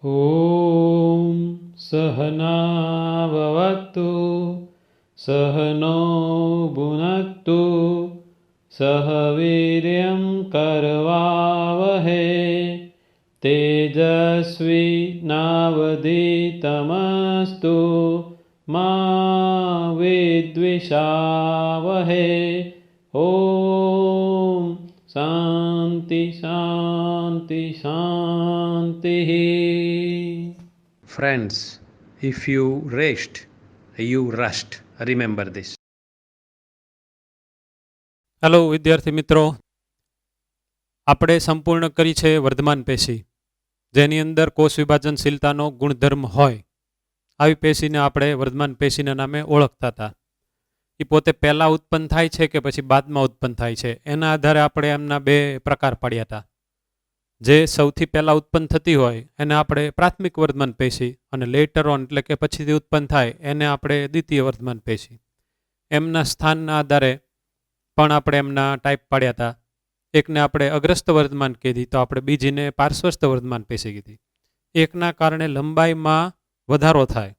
ॐ सहनाववतु सहनो भुनक्तु सह वीर्यं करवावहै तेजस्विनावधीतमस्तु मा विद्विषावहै। ॐ शान्ति शान्ति शान्तिः। Friends, if you rest, you rust. Remember this. Hello વિદ્યાર્થી મિત્રો, આપણે સંપૂર્ણ કરી છે વર્ધમાન પેશી, જેની અંદર કોષ વિભાજનશીલતાનો ગુણધર્મ હોય આવી પેશીને આપણે વર્ધમાન પેશીના નામે ઓળખતા હતા. એ પોતે પહેલાં ઉત્પન્ન થાય છે કે પછી બાદમાં ઉત્પન્ન થાય છે એના આધારે આપણે એમના બે પ્રકાર પાડ્યા હતા. જે સૌથી પહેલાં ઉત્પન્ન થતી હોય એને આપણે પ્રાથમિક વર્ધમાન પેશી અને લેટર ઓન એટલે કે પછીથી ઉત્પન્ન થાય એને આપણે દ્વિતીય વર્ધમાન પેશી. એમના સ્થાનના આધારે પણ આપણે એમના ટાઈપ પાડ્યા હતા. એકને આપણે અગ્રસ્ત વર્ધમાન કીધી તો આપણે બીજીને પાર્શ્વસ્થ વર્ધમાન પેશી કીધી. એકના કારણે લંબાઈમાં વધારો થાય,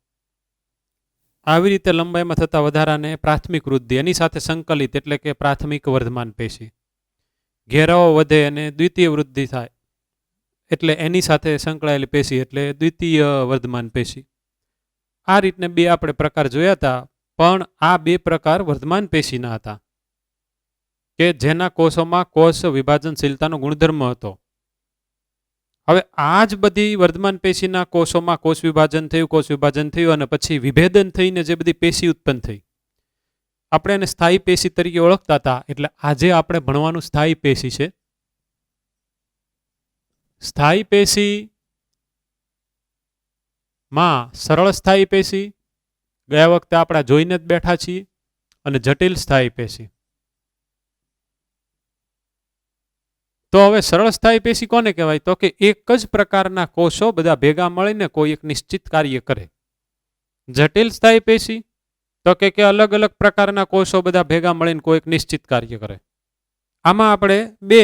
આવી રીતે લંબાઈમાં થતા વધારાને પ્રાથમિક વૃદ્ધિ, એની સાથે સંકલિત એટલે કે પ્રાથમિક વર્ધમાન પેશી. ઘેરાવો વધે અને દ્વિતીય વૃદ્ધિ થાય એટલે એની સાથે સંકળાયેલી પેશી એટલે દ્વિતીય વર્ધમાન પેશી. આ રીતને બે આપણે પ્રકાર જોયા હતા, પણ આ બે પ્રકાર વર્ધમાન પેશીના હતા કે જેના કોષોમાં કોષ વિભાજનશીલતાનો ગુણધર્મ હતો. હવે આ જ બધી વર્ધમાન પેશીના કોષોમાં કોષ વિભાજન થયું અને પછી વિભેદન થઈને જે બધી પેશી ઉત્પન્ન થઈ, આપણે એને સ્થાયી પેશી તરીકે ઓળખતા હતા. એટલે આજે આપણે ભણવાનું સ્થાયી પેશી છે. સ્થાયી પેશીમાં સરળ સ્થાયી પેશી ગયા વખતે આપણે જોઈને જ બેઠા છીએ, અને જટિલ સ્થાયી પેશી. તો હવે સરળ સ્થાયી પેશી કોને કહેવાય? તો કે એક જ પ્રકારના કોષો બધા ભેગા મળીને કોઈ એક નિશ્ચિત કાર્ય કરે. જટિલ સ્થાયી પેશી તો કે અલગ અલગ પ્રકારના કોષો બધા ભેગા મળીને કોઈ એક નિશ્ચિત કાર્ય કરે. આમાં આપણે બે,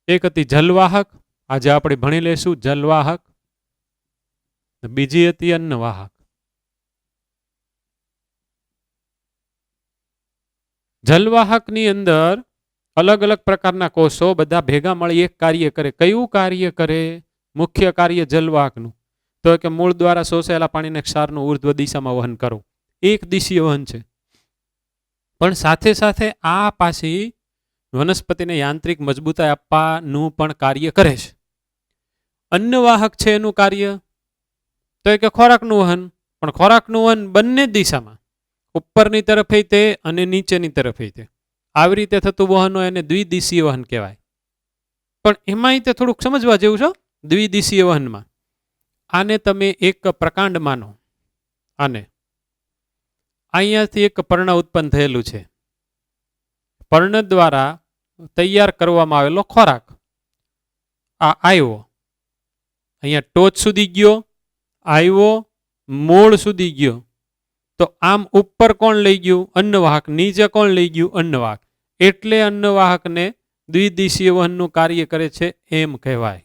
એક હતી જલવાહક, આજે આપણે ભણી લઈશું જલવાહક. બીજી હતી અન્નવાહક. જલવાહકની અંદર અલગ અલગ પ્રકારના કોષો બધા ભેગા મળી એક કાર્ય કરે. કયું કાર્ય કરે? મુખ્ય કાર્ય જલવાહકનું તો કે મૂળ દ્વારા શોષાયેલા પાણીને ક્ષારનું ઉર્ધ્વ દિશામાં વહન કરો. એક દિશીય વહન છે, પણ સાથે સાથે આ પાછી વનસ્પતિને યાંત્રિક મજબૂતાઈ આપવાનું પણ કાર્ય કરે છે. અન્નવાહક છે એનું કાર્ય તો કે ખોરાકનું વહન, પણ ખોરાકનું વહન બંને દિશામાં, ઉપરની તરફે તે અને નીચેની તરફે તે, આવી રીતે થતું વહન હોય એને દ્વિદિશીય વહન કહેવાય. પણ એમાં તે થોડુંક સમજવા જેવું છે. દ્વિદિશીય વહનમાં આને તમે એક પ્રકાંડ માનો. આને અહીંયાથી એક પર્ણ ઉત્પન્ન થયેલું છે. પર્ણ દ્વારા તૈયાર કરવામાં આવેલો ખોરાક આ આવ્યો, અહીંયા ટોચ સુધી ગયો, આવ્યો, મૂળ સુધી ગયો. તો આમ ઉપર કોણ લઈ ગયું? અન્નવાહક. નીચે કોણ લઈ ગયું? અન્નવાહક. એટલે અન્નવાહકને દ્વિદિશીય વહનનું કાર્ય કરે છે એમ કહેવાય.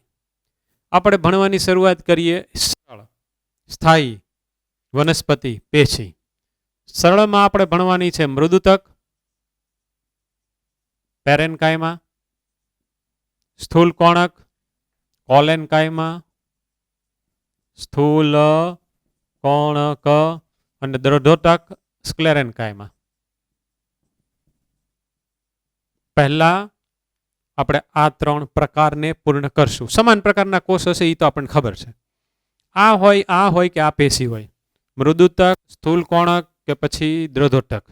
આપણે ભણવાની શરૂઆત કરીએ સરળ સ્થાયી વનસ્પતિ પેશી. સરળમાં આપણે ભણવાની છે મૃદુતક, પેરેન્કાઇમા, સ્થૂલ કોણક, કોલેન્કાઇમા, સ્થૂલ કોણક અને દ્રઢોતક, સ્ક્લેરેન્કાઇમા. પહેલા આપણે આ ત્રણ પ્રકારને પૂર્ણ કરશું. સમાન પ્રકારના કોષ હશે એ તો આપણને ખબર છે. આ હોય કે આ પેશી હોય, મૃદુતક, સ્થૂલ કોણક કે પછી દ્રઢોતક,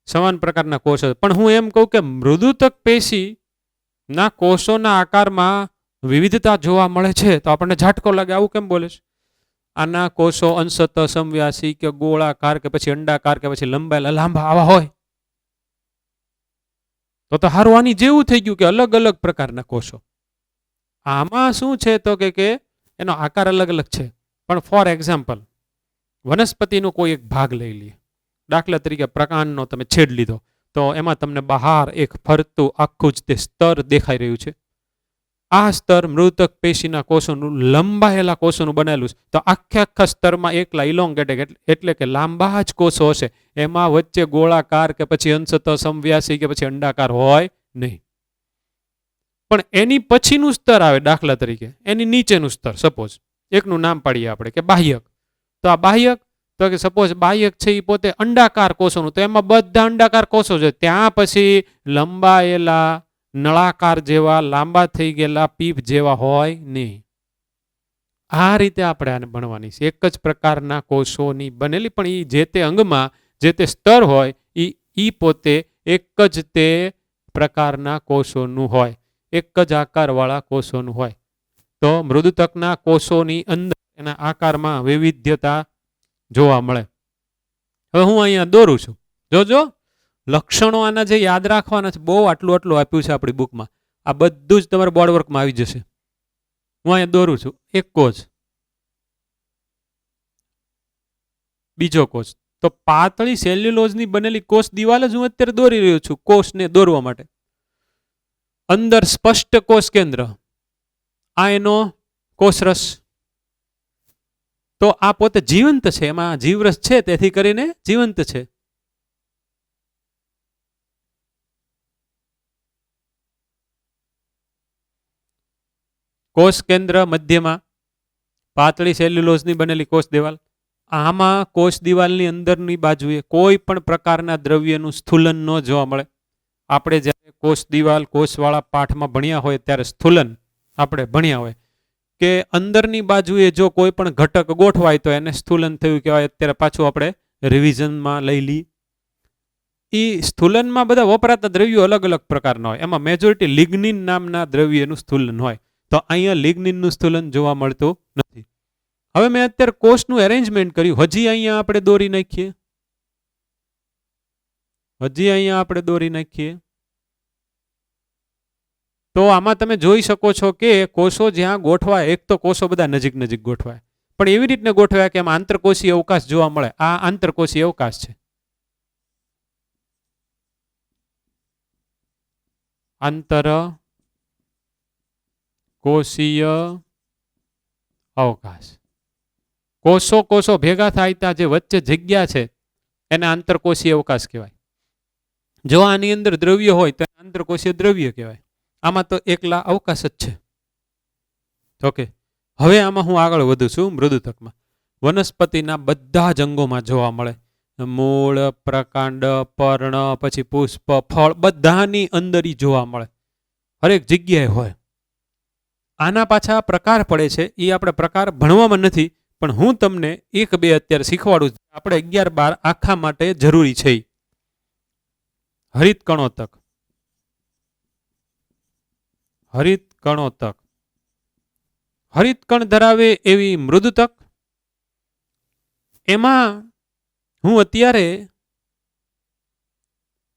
સમાન પ્રકારના કોષ હશે. પણ હું એમ કહું કે મૃદુતક પેશીના કોષોના આકારમાં વિવિધતા જોવા મળે છે તો આપણને ઝાટકો લાગે. આવું કેમ બોલે છે? આના કોષો અંશત સમવ્યાસી કે ગોળાકાર કે પછી અંડાકાર કે પછી લંબાયેલા લાંબા આવા હોય તો હારું આની જેવું થઈ ગયું કે અલગ અલગ પ્રકારના કોષો. આમાં શું છે તો કે એનો આકાર અલગ અલગ છે. પણ ફોર એક્ઝામ્પલ વનસ્પતિનો કોઈ એક ભાગ લઈ લઈએ. દાખલા તરીકે પ્રકાંડનો તમે છેડ લીધો તો એમાં તમને બહાર એક ફરતું આખું જ તે સ્તર દેખાઈ રહ્યું છે. આ સ્તર મૃદુતક પેશીના કોષોનું લંબાયેલા કોષોનું બનેલું છે. તો આખા સ્તરમાં એકલા ઇલોંગેટેડ એટલે કે લાંબા જ કોષો હશે. એમાં વચ્ચે ગોળાકાર કે પછી અંશતઃ સમવ્યાસી કે પછી અંડાકાર હોય નહીં. પણ એની પછીનું સ્તર આવે, દાખલા તરીકે એની નીચેનું સ્તર, સપોઝ એકનું નામ પાડીએ આપણે કે બાહ્યક. તો આ બાહ્યક, તો કે સપોઝ બાહ્યક છે એ પોતે અંડાકાર કોષોનું, તો એમાં બધા અંડાકાર કોષો છે. ત્યાં પછી લંબાયેલા નળાકાર જેવા લાંબા થઈ ગયેલા પીપ જેવા હોય નહીં. આ રીતે આપણે આને ભણવાની છે. એક જ પ્રકારના કોષોની બનેલી, પણ એ જે તે અંગમાં જે તે સ્તર હોય એ પોતે એક જ તે પ્રકારના કોષોનું હોય, એક જ આકારવાળા કોષોનું હોય. તો મૃદુતકના કોષોની અંદર એના આકારમાં વૈવિધ્યતા જોવા મળે. હવે હું અહીંયા દોરું છું, જોજો લક્ષણો આના જે યાદ રાખવાના છે, બહુ આટલું આપ્યું છે આપણી બુકમાં. આ બધું જ તમારા બોર્ડવર્કમાં આવી જશે. હું અહીંયા દોરું છું એક કોષ, બીજો કોષ. તો પાતળી સેલ્યુલોઝની બનેલી કોષ દિવાલ જ હું અત્યારે દોરી રહ્યો છું કોષને દોરવા માટે. અંદર સ્પષ્ટ કોષ કેન્દ્ર, આ એનો કોષરસ. તો આ પોતે જીવંત છે, એમાં જીવરસ છે, તેથી કરીને જીવંત છે. કોષ કેન્દ્ર મધ્યમાં પાતળી સેલ્યુલોઝની બનેલી કોષ દિવાલ. આમાં કોષ દિવાલની અંદરની બાજુએ કોઈ પણ પ્રકારના દ્રવ્યનું સ્થૂલન ન જોવા મળે. આપણે જ્યારે કોષ દિવાલ કોષવાળા પાઠમાં ભણ્યા હોય ત્યારે સ્થૂલન આપણે ભણ્યા હોય કે અંદરની બાજુએ જો કોઈ પણ ઘટક ગોઠવાય તો એને સ્થૂલન થયું કહેવાય. અત્યારે પાછું આપણે રિવિઝનમાં લઈ લઈએ. એ સ્થૂલનમાં બધા વપરાતા દ્રવ્યો અલગ અલગ પ્રકારના હોય. એમાં મેજોરિટી લિગ્નિન નામના દ્રવ્યનું સ્થૂલન હોય. તો અહીંયા લિગ્નિનનું સ્થૂલન જોવા મળતું નથી. હવે મેં અત્યારે કોષનું એરેન્જમેન્ટ કર્યું. હજી અહીંયા આપણે દોરી નાખીએ. તો આમાં તમે જોઈ શકો છો કે કોષો જ્યાં ગોઠવાય, એક તો કોષો બધા નજીક નજીક ગોઠવાય, પણ એવી રીતને ગોઠવાય કે એમાં આંતરકોષીય અવકાશ જોવા મળે. આ આંતરકોષીય અવકાશ છે. આંતરકોષીય અવકાશ. કોષો ભેગા થાય જે વચ્ચે જગ્યા છે એને આંતરકોષીય અવકાશ કહેવાય. જો આની અંદર દ્રવ્ય હોય તો આંતરકોષીય દ્રવ્ય કહેવાય. આમાં તો એકલા અવકાશ જ છે. ઓકે, હવે આમાં હું આગળ વધું છું. મૃદુતકમાં વનસ્પતિના બધા જ અંગોમાં જોવા મળે. મૂળ, પ્રકાંડ, પર્ણ, પછી પુષ્પ, ફળ, બધાની અંદર જોવા મળે. હરેક જગ્યાએ હોય. આના પાછા પ્રકાર પડે છે. એ આપણે પ્રકાર ભણવામાં નથી, પણ હું તમને 1-2 અત્યારે શીખવાડું. આપણે 11-12 આખા માટે જરૂરી છે. હરિત કણોતક, હરિત કણ ધરાવે એવી મૃદુતક. એમાં હું અત્યારે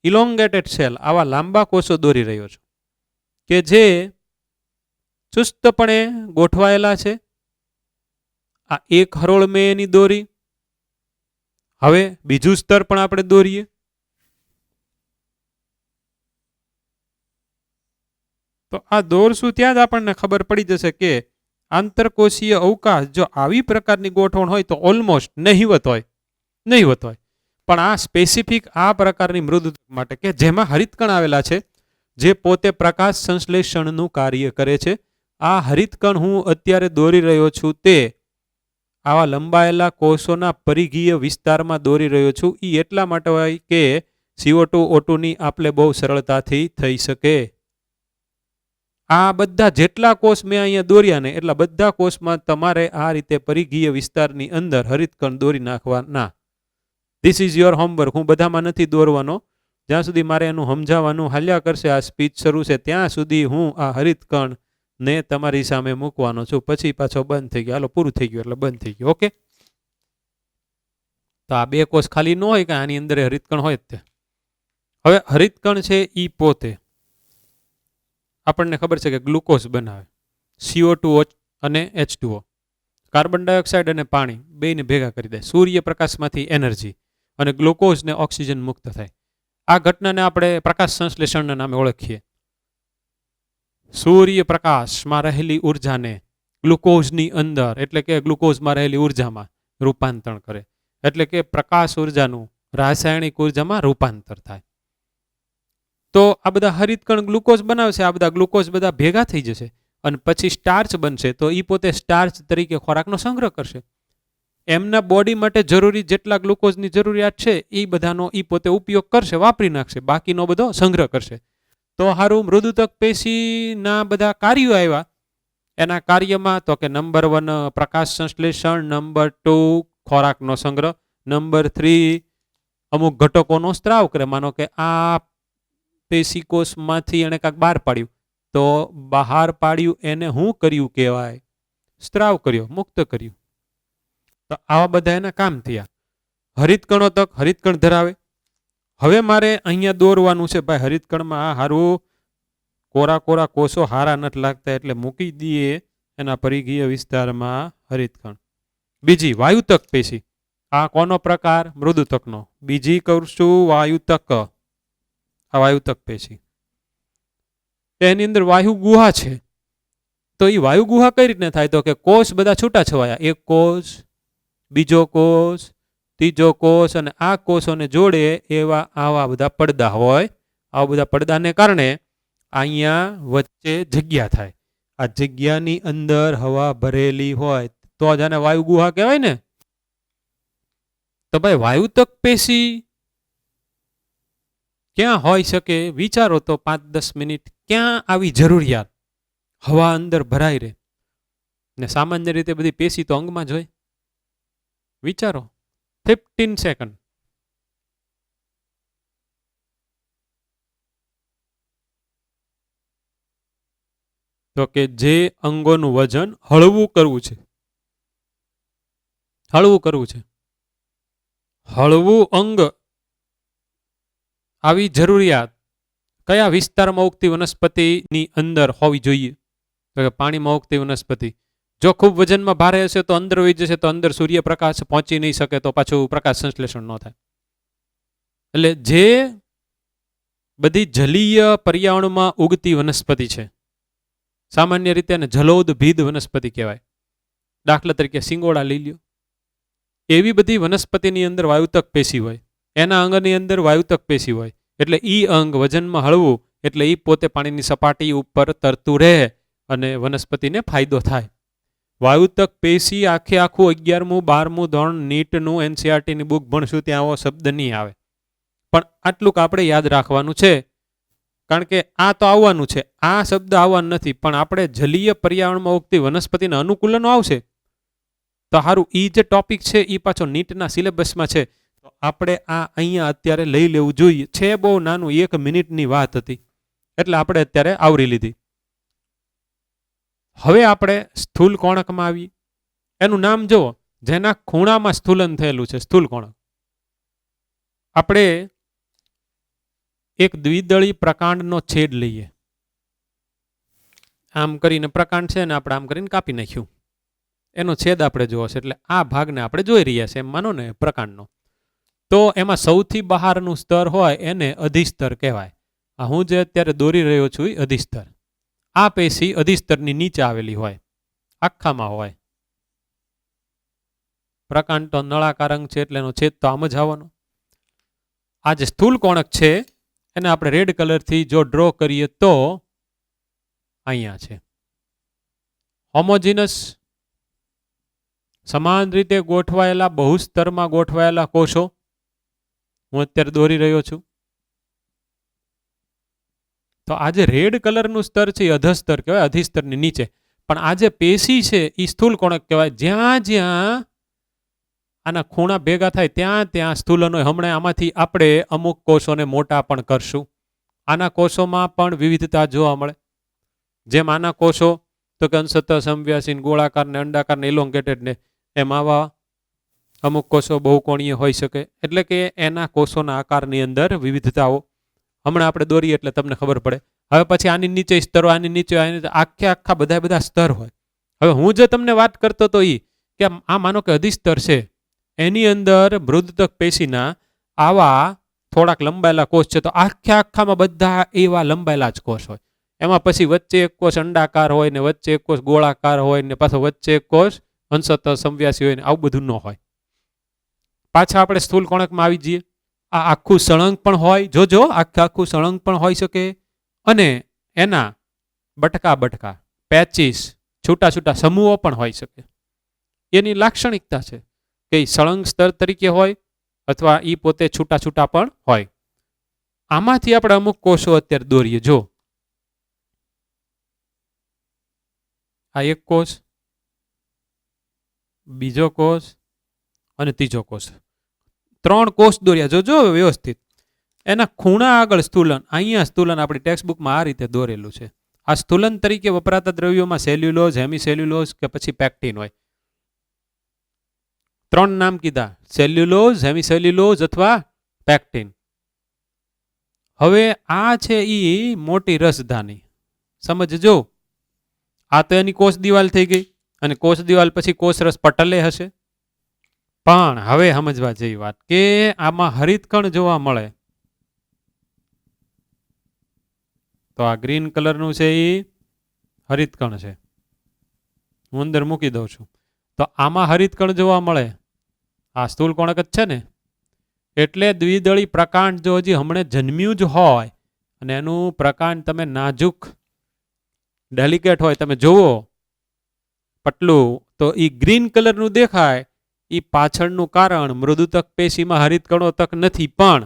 ઇલોંગેટેડ સેલ, આવા લાંબા કોષો દોરી રહ્યો છું કે જે ચુસ્તપણે ગોઠવાયેલા છે. આ એક હરોળ મેં એની દોરી. હવે બીજું સ્તર પણ આપણે દોરીએ. તો આ દોરશું ત્યાં જ આપણને ખબર પડી જશે કે આંતરકોષીય અવકાશ જો આવી પ્રકારની ગોઠવણ હોય તો ઓલમોસ્ટ નહિવત હોય. પણ આ સ્પેસિફિક આ પ્રકારની મૃદુતક માટે કે જેમાં હરિતકણ આવેલા છે, જે પોતે પ્રકાશ સંશ્લેષણનું કાર્ય કરે છે. આ હરિતકણ હું અત્યારે દોરી રહ્યો છું તે આવા લંબાયેલા કોષોના પરિઘીય વિસ્તારમાં દોરી રહ્યો છું. એ એટલા માટે હોય કે CO2 O2 ની આપલે બહુ સરળતાથી થઈ શકે. આ બધા જેટલા કોષ મેં અહીંયા દોર્યા ને એટલા બધા કોષમાં તમારે આ રીતે પરિઘીય વિસ્તારની અંદર હરિતકણ દોરી નાખવાના. This is your homework. હું બધામાં નથી દોરવાનો. જ્યાં સુધી મારે એનું સમજાવવાનું હાલ્યા કરશે, આ સ્પીચ શરૂ છે ત્યાં સુધી હું આ હરિતકણ ને તમારી સામે મૂકવાનો છું. પછી પાછો બંધ થઈ ગયો. હાલો પૂરું થઈ ગયું એટલે બંધ થઈ ગયું. ઓકે, તો આ 2 કોષ ખાલી ન હોય કે આની અંદર હરિતકણ હોય જ તે. હવે હરિતકણ છે ઈ પોતે આપણને ખબર છે કે ગ્લુકોઝ બનાવે. CO2 અને H2O, કાર્બન ડાયોક્સાઇડ અને પાણી બેને ભેગા કરી દે. સૂર્યપ્રકાશમાંથી એનર્જી અને ગ્લુકોઝ ને ઓક્સિજન મુક્ત થાય. આ ઘટનાને આપણે પ્રકાશ સંશ્લેષણના નામે ઓળખીએ. સૂર્યપ્રકાશમાં રહેલી ઉર્જાને ગ્લુકોઝની અંદર એટલે કે ગ્લુકોઝમાં રહેલી ઉર્જામાં રૂપાંતરણ કરે, એટલે કે પ્રકાશ ઉર્જાનું રાસાયણિક ઉર્જામાં રૂપાંતર થાય. તો આ બધા હરિતકણ ગ્લુકોઝ બનાવશે, આ બધા ગ્લુકોઝ બધા ભેગા થઈ જશે અને પછી સ્ટાર્ચ બનશે. તો એ પોતે સ્ટાર્ચ તરીકે ખોરાકનો સંગ્રહ કરશે. એમના બોડી માટે જરૂરી જેટલા ગ્લુકોઝની જરૂરિયાત છે એ બધાનો એ પોતે ઉપયોગ કરશે, વાપરી નાખશે, બાકીનો બધો સંગ્રહ કરશે. તો હારું મૃદુતક પેશીના બધા કાર્યો આવ્યા. એના કાર્યમાં તો કે નંબર 1 પ્રકાશ સંશ્લેષણ, નંબર 2 ખોરાકનો સંગ્રહ, નંબર 3 અમુક ઘટકોનો સ્ત્રાવ કરે. માનો કે આ પેશીકોષમાંથી એને કાંઈક બહાર પાડ્યું, તો બહાર પાડ્યું એને શું કર્યું કહેવાય? સ્ત્રાવ કર્યો, મુક્ત કર્યું. તો આવા બધા એના કામ થયા. હરિતકણો તક હરિતકણ ધરાવે. હવે મારે અહીંયા દોરવાનું છે ભાઈ, હરિતકણમાં આ હારું કોરા કોરા કોષો હારા નથી લાગતા એટલે મૂકી દઈએ એના પરિઘીય વિસ્તારમાં હરિતકણ. બીજી વાયુતક પેશી, આ કોનો પ્રકાર? મૃદુતકનો. બીજી કરશું વાયુતક, આ વાયુતક પેશી. એની અંદર વાયુ ગુહા છે. તો એ વાયુ ગુહા કઈ રીતને થાય? તો કે કોષ બધા છૂટા છવાયા, એક કોષ, બીજો કોષ, ત્રીજો કોષ, અને આ કોષોને જોડે એવા આવા બધા પડદા હોય. આવા બધા પડદાને કારણે અહીંયા વચ્ચે જગ્યા થાય. આ જગ્યાની અંદર હવા ભરેલી હોય તો જ આને વાયુ ગુહા કહેવાય ને. તો ભાઈ વાયુતક પેશી ક્યાં હોઈ શકે? વિચારો તો 5-10 મિનિટ. ક્યાં આવી જરૂરિયાત? હવા અંદર ભરાઈ રહે ને સામાન્ય રીતે બધી પેશી તો અંગમાં જ હોય. વિચારો, 15 સેકન્ડ. તો કે જે અંગોનું વજન હળવું કરવું છે, હળવું કરવું છે, હળવું અંગ, આવી જરૂરિયાત કયા વિસ્તારમાં ઉગતી વનસ્પતિની અંદર હોવી જોઈએ? તો કે પાણીમાં ઉગતી વનસ્પતિ. જો ખૂબ વજનમાં ભારે હશે તો અંદર વહી જશે, તો અંદર સૂર્યપ્રકાશ પહોંચી નહીં શકે, તો પાછું પ્રકાશ સંશ્લેષણ ન થાય. એટલે જે બધી જલીય પર્યાવરણમાં ઉગતી વનસ્પતિ છે, સામાન્ય રીતે એને જલોદભીદ વનસ્પતિ કહેવાય. દાખલા તરીકે સિંગોડા લઈ લ્યો. એવી બધી વનસ્પતિની અંદર વાયુતક પેશી હોય, એના અંગની અંદર વાયુતક પેશી હોય. એટલે ઈ અંગ વજનમાં હળવું એટલે ઈ પોતે પાણીની સપાટી ઉપર તરતું રહે અને વનસ્પતિને ફાયદો થાય. વાયુતક પેશી આખે આખું 11મું 12મું ધોરણ નીટનું એનસીઆરટીની બુક ભણશું ત્યાં આવો શબ્દ નહીં આવે. પણ આટલું આપણે યાદ રાખવાનું છે, કારણ કે આ તો આવવાનું છે, આ શબ્દ આવવાનું નથી. પણ આપણે જલીય પર્યાવરણમાં ઉગતી વનસ્પતિના અનુકૂલનો આવશે તો સારું. એ જે ટોપિક છે એ પાછો નીટના સિલેબસમાં છે, તો આપણે આ અહીંયા અત્યારે લઈ લેવું જોઈએ. છે બહુ નાનું, 1 મિનિટની વાત હતી એટલે આપણે અત્યારે આવરી લીધી. હવે આપણે સ્થૂલ કોણકમાં આવી. એનું નામ જુઓ, જેના ખૂણામાં સ્થૂલન થયેલું છે, સ્થૂલ કોણક. આપણે એક દ્વિદળી પ્રકાંડનો છેદ લઈએ. આમ કરીને પ્રકાંડ છે ને આપણે આમ કરીને કાપી નાખ્યું. એનો છેદ આપણે જોવો છે, એટલે આ ભાગને આપણે જોઈ રહ્યા છે એમ માનો ને પ્રકાંડનો. તો એમાં સૌથી બહારનું સ્તર હોય એને અધિસ્તર કહેવાય. આ હું જે અત્યારે દોરી રહ્યો છું એ અધિસ્તર. આ પેશી અધિસ્તરની નીચે આવેલી હોય, આખામાં હોય. પ્રકાંડ તો નળાકાર અંગ છે એટલે એનો છેદ તો આમ જ આવવાનો. આ જે સ્થૂલ કોણક છે એને આપણે રેડ કલરથી જો ડ્રો કરીએ તો અહીંયા છે. હોમોજીનસ સમાન રીતે ગોઠવાયેલા બહુસ્તરમાં ગોઠવાયેલા કોષો હું અત્યારે દોરી રહ્યો છું. તો આ જે રેડ કલરનું સ્તર છે એ અધસ્તર કહેવાય, અધિસ્તરની નીચે. પણ આ જે પેશી છે એ સ્થૂલ કોણક કહેવાય. જ્યાં જ્યાં આના ખૂણા ભેગા થાય ત્યાં ત્યાં સ્થૂલન હોય. હમણાં આમાંથી આપણે અમુક કોષોને મોટા પણ કરશું. આના કોષોમાં પણ વિવિધતા જોવા મળે. જેમ આના કોષો તો કે અંશતઃ સમવ્યાસીન, ગોળાકાર ને અંડાકાર ને એલોંગેટેડ ને, એમ આવા અમુક કોષો બહુકોણીય હોઈ શકે. એટલે કે એના કોષોના આકારની અંદર વિવિધતાઓ હમણાં આપણે દોરીએ એટલે તમને ખબર પડે. હવે પછી આની નીચે સ્તરો, આની નીચે આખા બધા સ્તર હોય. હવે હું જે તમને વાત કરતો હતો એ કે આ માનો કે અધિસ્તર છે, એની અંદર મૃદુતક પેશીના આવા થોડાક લંબાયેલા કોષ છે. તો આખામાં બધા એવા લંબાયેલા જ કોષ હોય. એમાં પછી વચ્ચે એક કોષ અંડાકાર હોય ને વચ્ચે એક કોષ ગોળાકાર હોય ને પાછો વચ્ચે એક કોષ અંશત સંવ્યાસી હોય ને આવું બધું ન હોય. પાછા આપણે સ્થૂલ કોણકમાં આવી જઈએ. આ આખું સળંગ પણ હોય, જોજો આખું સળંગ પણ હોઈ શકે અને એના બટકા બટકા પેચીસ છૂટા છૂટા સમૂહો પણ હોઈ શકે. એની લાક્ષણિકતા છે કે સળંગ સ્તર તરીકે હોય અથવા ઈ પોતે છૂટા છૂટા પણ હોય. આમાંથી આપણે અમુક કોષો અત્યારે દોરીએ. જો આ એક કોષ, બીજો કોષ અને ત્રીજો કોષ, 3 કોષ દોર્યા. જોજો વ્યવસ્થિત. એના ખૂણા આગળ સ્થૂલન, અહીંયા સ્થૂલન આપણી ટેક્સ્ટબુકમાં આ રીતે દોરેલું છે. આ સ્થૂલન તરીકે વપરાતા દ્રવ્યોમાં સેલ્યુલોઝ, હેમિસેલ્યુલોઝ કે પછી પેક્ટિન હોય. 3 નામ કીધા, સેલ્યુલોઝ, હેમિસેલ્યુલોઝ અથવા પેક્ટિન. હવે આ છે ઈ મોટી રસધાની. સમજજો, આ તો એની કોષ દિવાલ થઈ ગઈ અને કોષ દિવાલ પછી કોષ રસ પટલે હશે. પણ હવે સમજવા જેવી વાત કે આમાં હરિતકણ જોવા મળે. તો આ ગ્રીન કલરનું છે એ હરિતકણ છે. હું અંદર મૂકી દઉં છું. તો આમાં હરિતકણ જોવા મળે. આ સ્થૂલ કોણક જ છે ને. એટલે દ્વિદળી પ્રકાંડ જો હજી હમણે જન્મ્યું જ હોય અને એનું પ્રકાંડ તમે નાજુક ડેલિકેટ હોય, તમે જુઓ પટલું, તો એ ગ્રીન કલરનું દેખાય. એ પાછળનું કારણ મૃદુતક પેશીમાં હરિતકણો તક નથી, પણ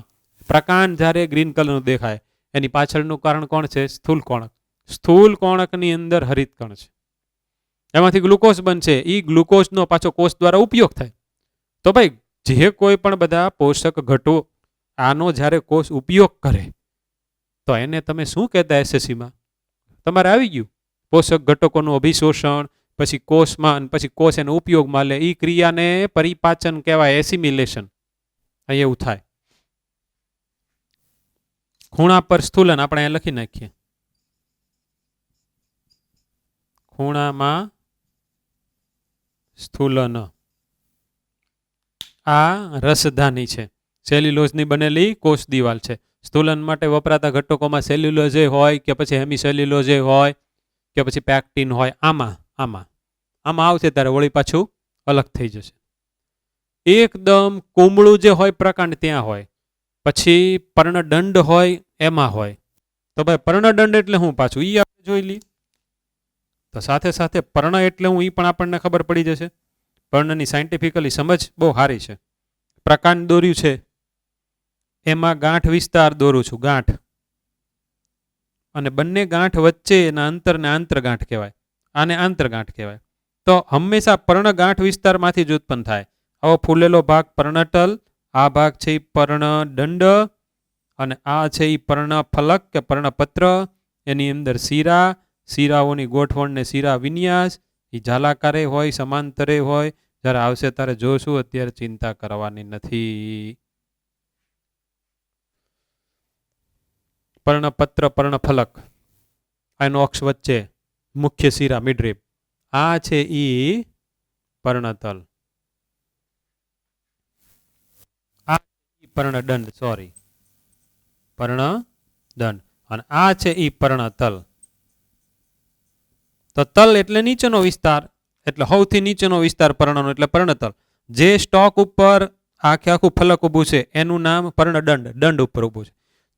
પ્રકાંડ જ્યારે ગ્રીન કલરનું દેખાય એની પાછળનું કારણ કોણ છે? સ્થૂલ કોણક. સ્થૂલ કોણકની અંદર હરિતકણ છે. એમાંથી ગ્લુકોઝ બનશે. એ ગ્લુકોઝનો પાછો કોષ દ્વારા ઉપયોગ થાય. તો ભાઈ જે કોઈ પણ બધા પોષક ઘટો આનો જ્યારે કોષ ઉપયોગ કરે તો એને તમે શું કહેતા એસએસસીમાં? તમારે આવી ગયું પોષક ઘટકોનું અભિશોષણ, પછી કોષમાં, પછી કોષ એનો ઉપયોગમાં લે. એ ક્રિયાને પરિપાચન કહેવાય, એસિમિલેશન. અહીં એવું થાય. ખૂણા પર સ્થૂલન આપણે અહીંયા લખી નાખીએ. ખૂણામાં સ્થૂલન. આ રસધાની છે. સેલ્યુલોઝની બનેલી કોષ દિવાલ છે. સ્થૂલન માટે વપરાતા ઘટકોમાં સેલ્યુલોઝ હોય કે પછી હેમિસેલ્યુલોઝ હોય કે પછી પેક્ટિન હોય. આમાં આવશે ત્યારે વળી પાછું અલગ થઈ જશે. એકદમ કુમળું જે હોય પ્રકાંડ ત્યાં હોય. પછી પર્ણદંડ હોય એમાં હોય. તો ભાઈ પર્ણદંડ એટલે હું પાછું ઈ આપણે જોઈ લઈએ. તો સાથે સાથે પર્ણ એટલે હું ઈ પણ આપણને ખબર પડી જશે. પર્ણની સાયન્ટિફિકલી સમજ બહુ સારી છે. પ્રકાંડ દોર્યું છે એમાં ગાંઠ વિસ્તાર દોરું છું, ગાંઠ, અને બંને ગાંઠ વચ્ચેના અંતરને આંતરગાંઠ કહેવાય. આને આંતરગાંઠ કહેવાય. તો હંમેશા પર્ણ ગાંઠ વિસ્તારમાંથી જ ઉત્પન્ન થાય. આવો ફૂલેલો ભાગ પર્ણટલ, આ ભાગ છે એ પર્ણદંડ અને આ છે એ પર્ણફલક કે પર્ણપત્ર. એની અંદર શીરા, શીરાઓની ગોઠવણને શીરા વિન્યાસ. એ ઝાલાકારે હોય, સમાંતરે હોય. જ્યારે આવશે ત્યારે જોશું, અત્યારે ચિંતા કરવાની નથી. પર્ણપત્ર, પર્ણફલક, એનો અક્ષ વચ્ચે મુખ્ય શીરા મિડરીપ. આ છે ઈ પર્ણતલ. આ પર્ણદંડ, સોરી, પર્ણદંડ. અને આ છે ઈ પર્ણતલ. તો તલ એટલે નીચેનો વિસ્તાર, એટલે સૌથી નીચેનો વિસ્તાર પર્ણનો એટલે પર્ણતલ. જે સ્ટોક ઉપર આખું ફલક ઊભું છે એનું નામ પર્ણદંડ, દંડ ઉપર ઊભું છે.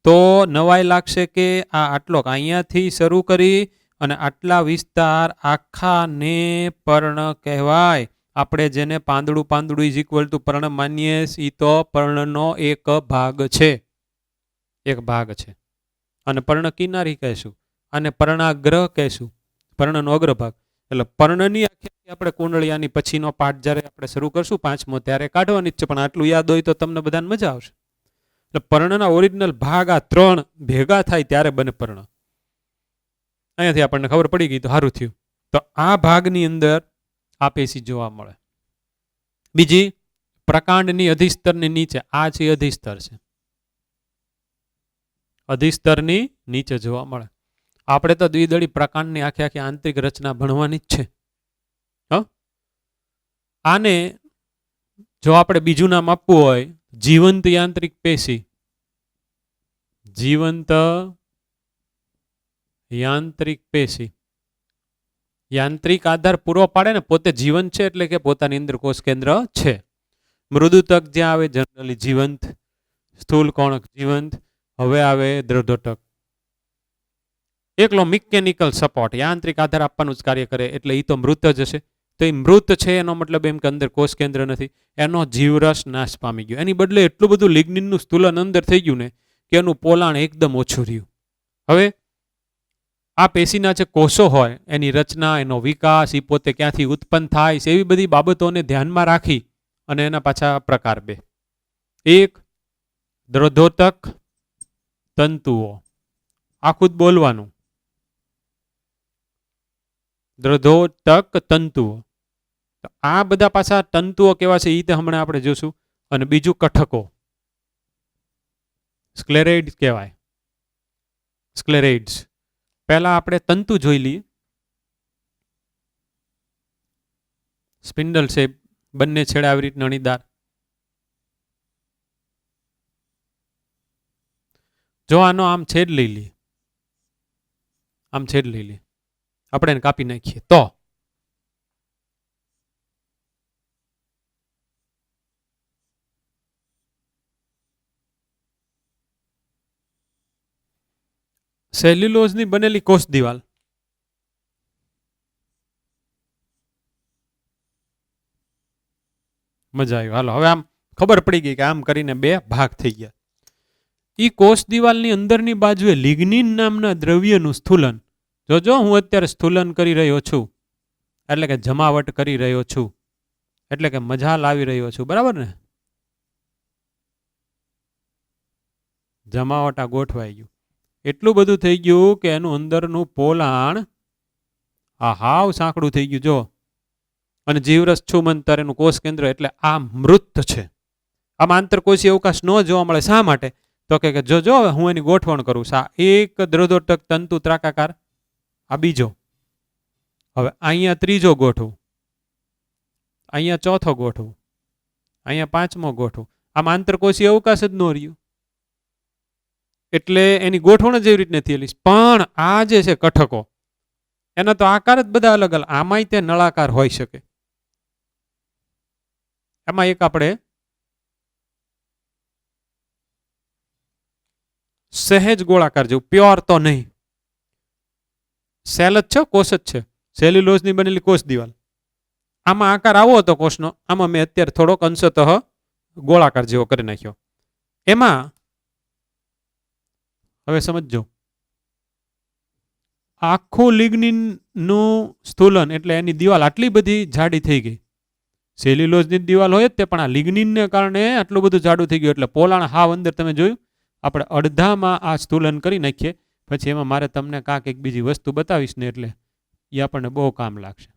તો નવાઈ લાગશે કે આ આટલો અહીંયાથી શરૂ કરી અને આટલા વિસ્તાર આખાને પર્ણ કહેવાય. આપણે જેને પાંદડું ઇઝ ઇક્વલ ટુ પર્ણ માનીએ એ તો પર્ણનો એક ભાગ છે, એક ભાગ છે. અને પર્ણ કિનારી કહેશું, અને પર્ણાગ્રહ કહેશું, પર્ણનો અગ્રભાગ. એટલે પર્ણની આખી આપણે કુંડળિયાની પછીનો પાઠ જ્યારે આપણે શરૂ કરશું 5મો, ત્યારે કાઢવાની જ છે. પણ આટલું યાદ હોય તો તમને બધાને મજા આવશે. એટલે પર્ણના ઓરિજિનલ ભાગ આ 3 ભેગા થાય ત્યારે બને પર્ણ. અહીંયાથી આપણને ખબર પડી ગઈ તો સારું થયું. તો આ ભાગની અંદર આ પેશી જોવા મળે. બીજી પ્રકાંડની અધિસ્તરની નીચે, આ છે અધિસ્તર છે, અધિસ્તરની નીચે જોવા મળે. આપણે તો દ્વિદળી પ્રકાંડની આખી આંતરિક રચના ભણવાની જ છે. આને જો આપણે બીજું નામ આપવું હોય, જીવંત યાંત્રિક પેશી, જીવંત યાંત્રિક પેશી યાંત્રિક આધાર પૂરો પાડે ને, પોતે જીવંત છે એટલે કે પોતાની અંદર કોષ કેન્દ્ર છે. મૃદુતક જ્યાં આવે જનરલી જીવંત, સ્થૂલ કોણક જીવંત, હવે આવે દ્રઢોટક. એકલો મિકેનિકલ સપોર્ટ યાંત્રિક આધાર આપવાનું જ કાર્ય કરે એટલે એ તો મૃત જ હશે. તો એ મૃત છે એનો મતલબ એમ કે અંદર કોષ કેન્દ્ર નથી, એનો જીવરસ નાશ પામી ગયો. એની બદલે એટલું બધું લિગ્નિનનું સ્થૂલન અંદર થઈ ગયું ને કે એનું પોલાણ એકદમ ઓછું રહ્યું. હવે આ પેશીના જે કોષો હોય એની રચના, એનો વિકાસ, એ પોતે ક્યાંથી ઉત્પન્ન થાય છે, એવી બધી બાબતોને ધ્યાનમાં રાખી અને એના પાછા પ્રકાર બે. એક, દ્રઢોતક તંતુઓ, આખું જ બોલવાનું, દ્રઢોતક તંતુઓ. આ બધા પાછા તંતુઓ કેવા છે એ તો હમણાં આપણે જોશું. અને બીજું કઠકો, સ્ક્લેરેઇડ્સ કહેવાય. સ્ક્લેરેઇડ્સ પહેલા આપણે તંતુ જોઈ લઈએ. સ્પિન્ડલ શેપ, બંને છેડે આવી રીતના અણીદાર. જો આનો આમ છેદ લઈ લઈએ, આમ છેદ લઈ લઈએ, આપણે એને કાપી નાખીએ તો સેલ્યુલોઝની બનેલી કોષ દિવાલ. મજા આવી. હાલો હવે આમ ખબર પડી ગઈ કે આમ કરીને બે ભાગ થઈ ગયા. ઈ કોષ દિવાલની અંદરની બાજુએ લિગ્નિન નામના દ્રવ્યનું સ્થૂલન. જોજો હું અત્યારે સ્થૂલન કરી રહ્યો છું એટલે કે જમાવટ કરી રહ્યો છું, એટલે કે મજા લાવી રહ્યો છું, બરાબર ને? જમાવટ આ ગોઠવાઈ ગયું. એટલું બધું થઈ ગયું કે એનું અંદરનું પોલાણ આ હાવ સાંકડું થઈ ગયું. જો અને જીવરસ છુમંતર એનું કોષ કેન્દ્ર, એટલે આ મૃત છે. આમાં આંતરકોષીય અવકાશ ન જોવા મળે. શા માટે? તો કે જો હવે હું એની ગોઠવણ કરું. એક દ્રઢોટક તંતુ ત્રાકાકાર, આ બીજો, હવે અહીંયા ત્રીજો ગોઠવું, અહીંયા ચોથો ગોઠવું, અહીંયા પાંચમો ગોઠવું. આમાં આંતરકોષીય અવકાશ જ ન રહ્યું એટલે એની ગોઠવણ જ એવી રીત નથી થયેલી. પણ આ જે છે કઠકો, એના તો આકાર જ બધા અલગ અલગ. આમાંય તે નળાકાર હોઈ શકે. એમાં એક આપણે સહેજ ગોળાકાર જેવું, પ્યોર તો નહીં, સેલ જ છે, કોષ જ છે, સેલ્યુલોઝની બનેલી કોષ દિવાલ. આમાં આકાર આવો હતો કોષનો, આમાં મેં અત્યારે થોડોક અંશતઃ ગોળાકાર જેવો કરી નાખ્યો. એમાં હવે સમજો, આખું લિગ્નિનનું સ્થૂલન એટલે એની દિવાલ આટલી બધી જાડી થઈ ગઈ. સેલ્યુલોઝની દિવાલ હોય જ તે, પણ આ લિગ્નિનને કારણે આટલું બધું જાડું થઈ ગયું એટલે પોલાણ હાવ અંદર. તમે જોયું, આપણે અડધામાં આ સ્થૂલન કરી નાખીએ, પછી એમાં મારે તમને કાંક એક બીજી વસ્તુ બતાવીશ ને એટલે એ આપણને બહુ કામ લાગશે.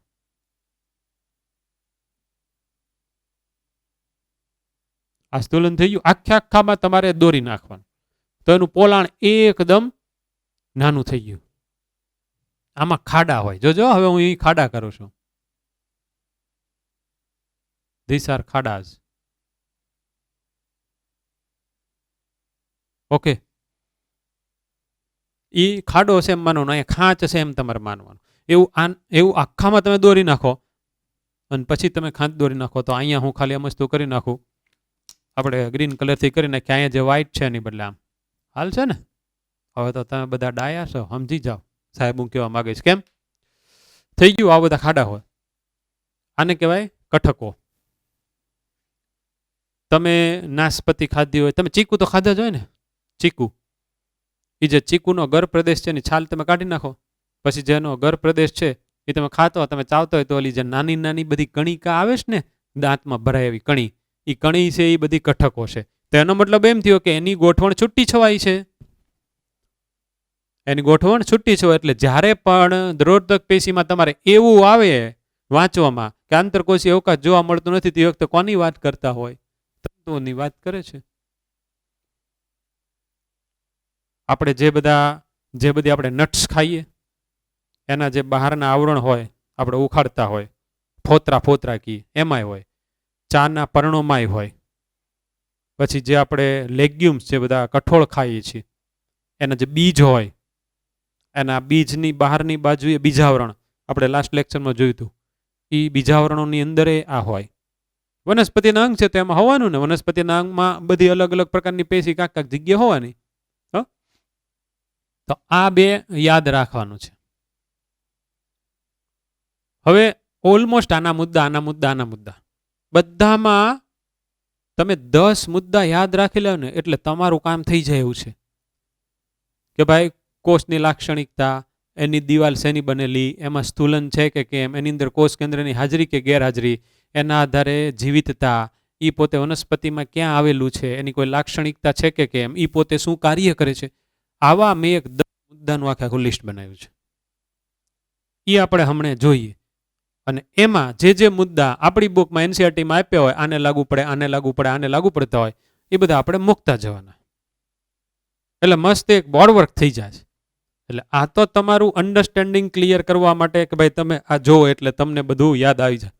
આ સ્થૂલન થઈ ગયું, આખામાં તમારે દોરી નાખવાનું, તો એનું પોલાણ એકદમ નાનું થઈ ગયું. આમાં ખાડા હોય, જોજો હવે હું અહીં ખાડા કરું છું. ધીસ આર ખાડાઝ. ઓકે, એ ખાડો છે એમ માનવાનું, અહીંયા ખાંચ છે એમ તમારે માનવાનું. એવું આખામાં તમે દોરી નાખો અને પછી તમે ખાંચ દોરી નાખો. તો અહીંયા હું ખાલી આમ વસ્તુ કરી નાખું, આપણે ગ્રીન કલરથી કરી નાખીએ. અહીંયા જે વ્હાઈટ છે એની બદલે આમ હાલ છે ને. હવે તો તમે બધા ડાયા છો, સમજી જાઓ સાહેબ હું કહેવા માંગીશ. કેમ થઈ ગયું? આ બધા ખાડા હોય, આને કહેવાય કઠકો. તમે નાશપતિ ખાધી હોય, તમે ચીકુ તો ખાધા જ હોય ને. ચીકુ, એ જે ચીકુનો ગર પ્રદેશ છે એની છાલ તમે કાઢી નાખો, પછી જેનો ગર પ્રદેશ છે એ તમે ખાતો હોય, તમે ચાવતો હોય તો ઓલી જે નાની નાની બધી કણિકા આવે છે ને દાંતમાં ભરાય એવી કણી, એ કણી છે એ બધી કઠકો છે. તો એનો મતલબ એમ થયો કે એની ગોઠવણ છૂટી છવાઈ છે. એની ગોઠવણ છૂટી છવાય એટલે જ્યારે પણ દ્રોતક પેશીમાં તમારે એવું આવે વાંચવામાં કે આંતરકોષીય અવકાશ જોવા મળતું નથી, તે વખતે કોની વાત કરતા હોય? તંતુઓની વાત કરે છે. આપણે જે બધી આપણે નટ્સ ખાઈએ એના જે બહારના આવરણ હોય આપણે ઉખાડતા હોય, ફોતરા કી એમાંય હોય, ચાના પર્ણોમાંય હોય, પછી જે આપણે લેગ્યુમ્સ જે બધા કઠોળ ખાઈએ છીએ એના જે બીજ હોય એના બીજની બહારની બાજુએ બીજાવરણ, આપણે લાસ્ટ લેક્ચરમાં જોયું હતું, એ બીજાવરણોની અંદર આ હોય. વનસ્પતિના અંગ છે તો એમાં હોવાનું ને, વનસ્પતિના અંગમાં બધી અલગ અલગ પ્રકારની પેશી કાંક કાંક જગ્યા હોવાની. તો આ બે યાદ રાખવાનું છે. હવે ઓલમોસ્ટ આના મુદ્દા બધામાં તમે 10 મુદ્દા યાદ રાખી લો ને એટલે તમારું કામ થઈ જાય એવું છે કે ભાઈ કોષની લાક્ષણિકતા, એની દિવાલ શેની બનેલી, એમાં સ્થૂલન છે કે કેમ, એની અંદર કોષ કેન્દ્રની હાજરી કે ગેરહાજરી, એના આધારે જીવિતતા, એ પોતે વનસ્પતિમાં ક્યાં આવેલું છે, એની કોઈ લાક્ષણિકતા છે કે કેમ, એ પોતે શું કાર્ય કરે છે. આવા મેં એક 10 મુદ્દાનું આખું લિસ્ટ બનાવ્યું છે. એ આપણે હમણાં જોઈએ. અને એમાં જે મુદ્દા આપણી બુકમાં એનસીઆરટીમાં આપ્યા હોય, આને લાગુ પડે, આને લાગુ પડે, આને લાગુ પડતા હોય, એ બધા આપણે મૂકતા જવાના. એટલે મસ્ત એક બોર્ડ વર્ક થઈ જાય. એટલે આ તો તમારું અન્ડરસ્ટેન્ડિંગ ક્લિયર કરવા માટે કે ભાઈ તમે આ જો એટલે તમને બધું યાદ આવી જાય.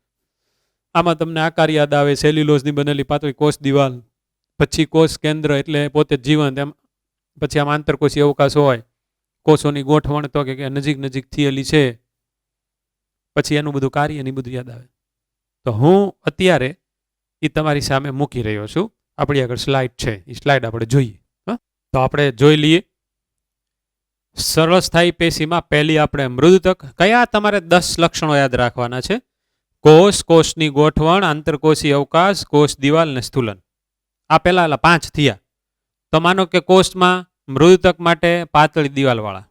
આમાં તમને આકાર યાદ આવે, સેલ્યુલોઝની બનેલી પાતળી કોષ દિવાલ, પછી કોષ કેન્દ્ર એટલે પોતે જીવંત, એમ પછી આમ આંતરકોષીય અવકાશ હોય, કોષોની ગોઠવણ તો કે નજીક થયેલી છે, પછી એનું બધું કાર્ય એની બધું યાદ આવે. તો હું અત્યારે એ તમારી સામે મૂકી રહ્યો છું. આપણી આગળ સ્લાઇડ છે, એ સ્લાઇડ આપણે જોઈએ. તો આપણે જોઈ લઈએ. સરળ સ્થાયી પેશીમાં પહેલી આપણે મૃદુતક. કયા તમારે 10 લક્ષણો યાદ રાખવાના છે? કોષ, કોષની ગોઠવણ, આંતરકોષીય અવકાશ, કોષ દિવાલ અને સ્થૂલન. આ પહેલા 5 થયા. તો માનો કે કોષમાં મૃદુતક માટે પાતળી દિવાલવાળા.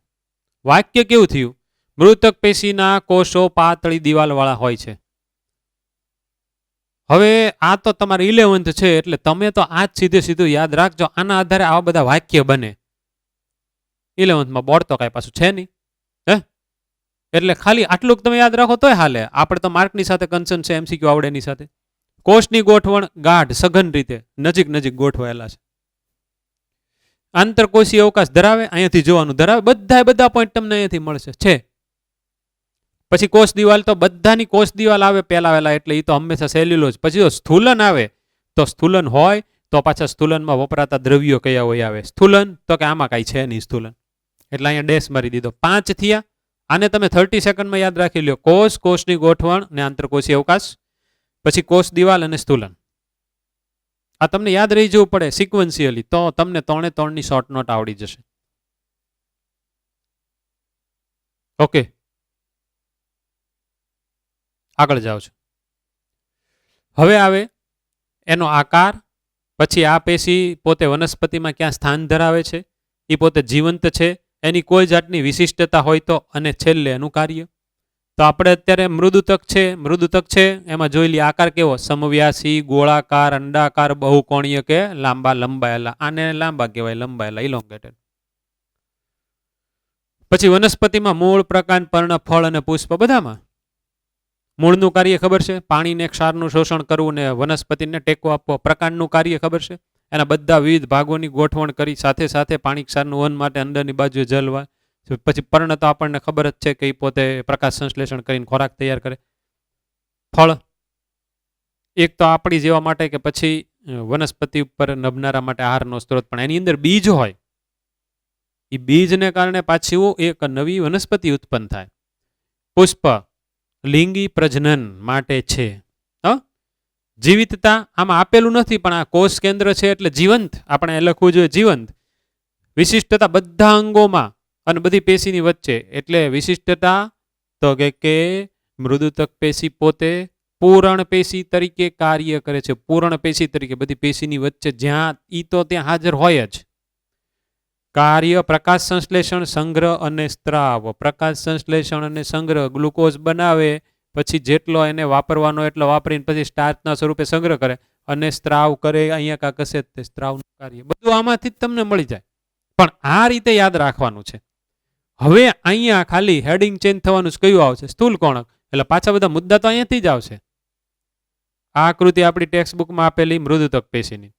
વાક્ય કેવું થયું? મૃતક પેશીના કોષો પાતળી દિવાલવાળા હોય છે. હવે આ તો તમારે 11th છે એટલે તમે તો આ જ સીધું યાદ રાખજો. આના આધારે આવા બધા વાક્ય બને. 11thમાં બોર્ડ તો કાંઈ પાછું છે નહીં, હે? એટલે ખાલી આટલું તમે યાદ રાખો તોય હાલે. આપણે તો માર્કની સાથે કન્સર્ન છે, એમસીક્યુ આવડે એની સાથે. કોષની ગોઠવણ ગાઢ સઘન રીતે નજીક ગોઠવાયેલા છે. આંતરકોષીય અવકાશ ધરાવે, અહીંયાથી જોવાનું ધરાવે, બધા પોઈન્ટ તમને અહીંયાથી મળશે છે. પછી કોષ દિવાલ, તો બધાની કોષ દિવાલ આવે પહેલા એટલે એ તો હંમેશા સેલ્યુલોઝ. પછી જો સ્થૂલન આવે તો સ્થૂલન હોય તો પાછા સ્થૂલનમાં વપરાતા દ્રવ્યો કયા હોય આવે. સ્થૂલન તો કે આમાં કાંઈ છે નહીં સ્થૂલન, એટલે અહીંયા ડેશ મારી દીધો. 5 થયા. આને તમે 30 સેકન્ડમાં યાદ રાખી લો. કોષ, કોષની ગોઠવણ ને આંતરકોષીય અવકાશ, પછી કોષ દિવાલ અને સ્થૂલન. આ તમને યાદ રહી જવું પડે સિક્વન્શિયલી, તો તમને 3 શોર્ટ નોટ આવડી જશે. ઓકે, આગળ જાઓ છો. હવે આવે એનો આકાર, પછી આ પેશી પોતે વનસ્પતિમાં ક્યાં સ્થાન ધરાવે છે, એ પોતે જીવંત છે, એની કોઈ જાતની વિશિષ્ટતા હોય તો, અને છેલ્લે એનું કાર્ય. તો આપણે અત્યારે મૃદુતક છે એમાં જોઈ લઈએ આકાર કેવો, સમવ્યાસી, ગોળાકાર, અંડાકાર, બહુકોણીય કે લાંબા લંબાયેલા. આને લાંબા કહેવાય, લંબાયેલા ઇલોંગેટેડ. પછી વનસ્પતિમાં મૂળ, પ્રકાંડ, પર્ણ, ફળ અને પુષ્પ બધામાં. મૂળનું કાર્ય ખબર છે, પાણીને ક્ષારનું શોષણ કરવું ને વનસ્પતિને ટેકો આપવો. પ્રકાંડનું કાર્ય ખબર છે, એના બધા વિવિધ ભાગોની ગોઠવણ કરી સાથે પાણી ક્ષારનું વહન માટે અંદરની બાજુએ જલવા. પછી પર્ણ તો આપણને ખબર જ છે કે એ પોતે પ્રકાશ સંશ્લેષણ કરીને ખોરાક તૈયાર કરે. ફળ એક તો આપણી જેવા માટે કે પછી વનસ્પતિ ઉપર નભનારા માટે આહારનો સ્ત્રોત, પણ એની અંદર બીજ હોય, એ બીજને કારણે પાછું એક નવી વનસ્પતિ ઉત્પન્ન થાય. પુષ્પ લિંગી પ્રજનન માટે છે. જીવિતતા આમાં આપેલું નથી પણ આ કોષ કેન્દ્ર છે એટલે જીવંત, આપણે લખવું જોઈએ જીવંત. વિશિષ્ટતા બધા અંગોમાં અને બધી પેશીની વચ્ચે, એટલે વિશિષ્ટતા તો કે મૃદુતક પેશી પોતે પૂરણ પેશી તરીકે કાર્ય કરે છે. પૂરણ પેશી તરીકે બધી પેશીની વચ્ચે જ્યાં ઈ તો ત્યાં હાજર હોય જ. કાર્ય પ્રકાશ સંશ્લેષણ, સંગ્રહ અને સ્ત્રાવ. પ્રકાશ સંશ્લેષણ અને સંગ્રહ, ગ્લુકોઝ બનાવે પછી જેટલો એને વાપરવાનો એટલો વાપરીને પછી સ્ટાર્ચના સ્વરૂપે સંગ્રહ કરે અને સ્ત્રાવ કરે. અહીંયા કાંક હશે તે સ્ત્રાવનું કાર્ય, બધું આમાંથી જ તમને મળી જાય. પણ આ રીતે યાદ રાખવાનું છે. હવે અહીંયા ખાલી હેડિંગ ચેન્જ થવાનું કયું આવશે? સ્થૂલ કોણક. એટલે પાછા બધા મુદ્દા તો અહીંયાથી જ આવશે. આ આકૃતિ આપણી ટેક્સ્ટ બુકમાં આપેલી મૃદુતક પેશીની.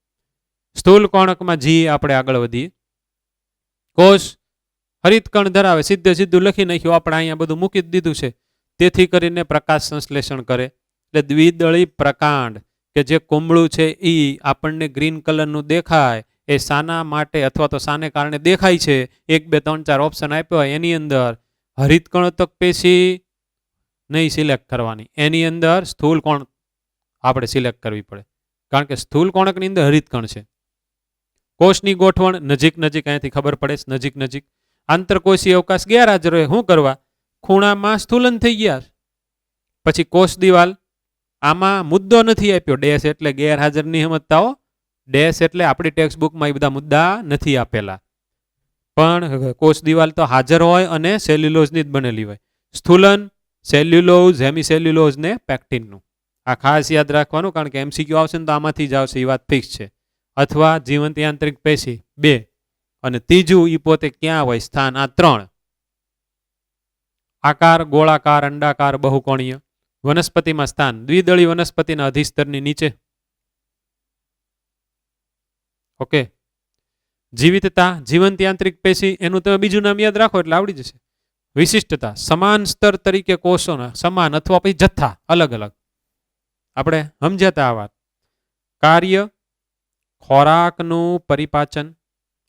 સ્થૂલ કોણકમાં જી આપણે આગળ વધીએ. કોષ હરિતકણ ધરાવે, સીધું લખી નાખ્યું આપણે, અહીંયા બધું મૂકી જ દીધું છે. તેથી કરીને પ્રકાશ સંશ્લેષણ કરે. એટલે દ્વિદળી પ્રકાંડ કે જે કુંબળું છે એ આપણને ગ્રીન કલરનું દેખાય એ શાના માટે અથવા તો શાને કારણે દેખાય છે, 1 2 3 4 ઓપ્શન આપ્યો હોય એની અંદર હરિતકણોત્સક પેશી નહીં સિલેક્ટ કરવાની, એની અંદર સ્થૂલ કોણ આપણે સિલેક્ટ કરવી પડે, કારણ કે સ્થૂલ કોણકની અંદર હરિતકણ છે. કોષની ગોઠવણ નજીક નજીક, અહીંયાથી ખબર પડે છે નજીક નજીક. આંતરકોષીય અવકાશ ગેરહાજર હોય, શું કરવા? ખૂણામાં સ્થૂલન થઈ ગયા. પછી કોષ દિવાલ, આમાં મુદ્દો નથી આપ્યો, ડેશ એટલે ગેરહાજર નહીં સમજતા હો, ડેશ એટલે આપણી ટેક્સ્ટ બુકમાં એ બધા મુદ્દા નથી આપેલા, પણ કોષ દિવાલ તો હાજર હોય અને સેલ્યુલોઝની જ બનેલી હોય. સ્થૂલન સેલ્યુલોઝ, હેમિસેલ્યુલોઝ ને પેક્ટિનનું. આ ખાસ યાદ રાખવાનું, કારણ કે એમસીક્યુ આવશે ને તો આમાંથી જ આવશે, એ વાત ફિક્સ છે. અથવા જીવંત યાંત્રિક પેશી 2, અને ત્રીજું ઈ પોતે ક્યાં હોય? સ્થાન. આ 3. આકાર ગોળાકાર, અંડાકાર, બહુકોણીય. વનસ્પતિમાં સ્થાન દ્વિદળી વનસ્પતિના અધિસ્તરની નીચે. ઓકે. જીવિતતા જીવંત યાંત્રિક પેશી, એનું તમે બીજું નામ યાદ રાખો એટલે આવડી જશે. વિશિષ્ટતા સમાન સ્તર તરીકે કોષોના સમાન અથવા પછી જથ્થા અલગ અલગ, આપણે સમજાતા આ વાત. કાર્ય ખોરાકનું પરિપાચન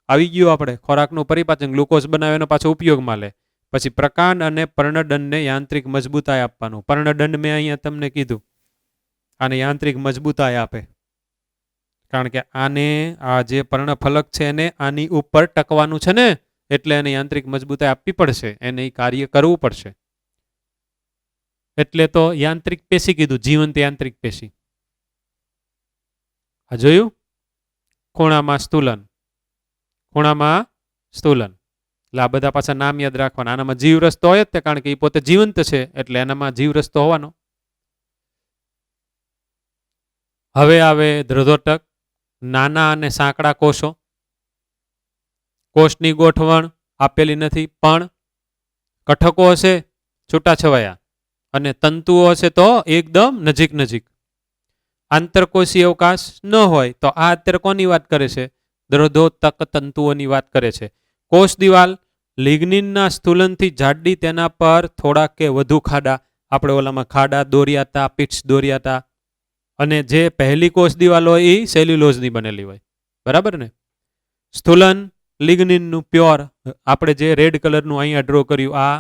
આવી ગયું, આપણે ખોરાકનું પરિપાચન, ગ્લુકોઝ બનાવે એનો પાછો ઉપયોગમાં લે. પછી પ્રકાંડ અને પર્ણદંડને યાંત્રિક મજબૂતાઈ આપવાનું. પર્ણદંડ મેં અહીંયા તમને કીધું, આને યાંત્રિક મજબૂતાઈ આપે, કારણ કે આને આ જે પર્ણફલક છે એને આની ઉપર ટકવાનું છે ને, એટલે એને યાંત્રિક મજબૂતાઈ આપવી પડશે, એને કાર્ય કરવું પડશે. એટલે તો યાંત્રિક પેશી કીધું, જીવંત યાંત્રિક પેશી. આ જોયું? ખૂણામાં સ્થૂલન, ખૂણામાં સ્થૂલન. એટલે આ બધા પાછા નામ યાદ રાખવાના. આનામાં જીવ રસ્તો હોય જ તે, કારણ કે એ પોતે જીવંત છે એટલે એનામાં જીવ રસ્તો હોવાનો. હવે આવે દ્રઢોટક, નાના અને સાંકડા કોષો. કોષની ગોઠવણ આપેલી નથી, પણ કઠકો હશે છૂટાછવાયા અને તંતુઓ હશે તો એકદમ નજીક નજીક. આંતરકોષીય અવકાશ ન હોય તો આ અત્યારે કોની વાત કરે છે? દ્રઢોતક તંતુઓની વાત કરે છે. કોષ દિવાલ લિગ્નિનના સ્થૂલનથી જાડી, તેના પર થોડા કે વધુ ખાડા. આપણે ઓલામાં ખાડા દોર્યા હતા, પિટ્સ દોર્યા હતા. અને જે પહેલી કોષ દિવાલ હોય એ સેલ્યુલોઝની બનેલી હોય, બરાબર ને? સ્થૂલન લિગ્નિનનું પ્યોર, આપણે જે રેડ કલરનું અહીંયા ડ્રો કર્યું આ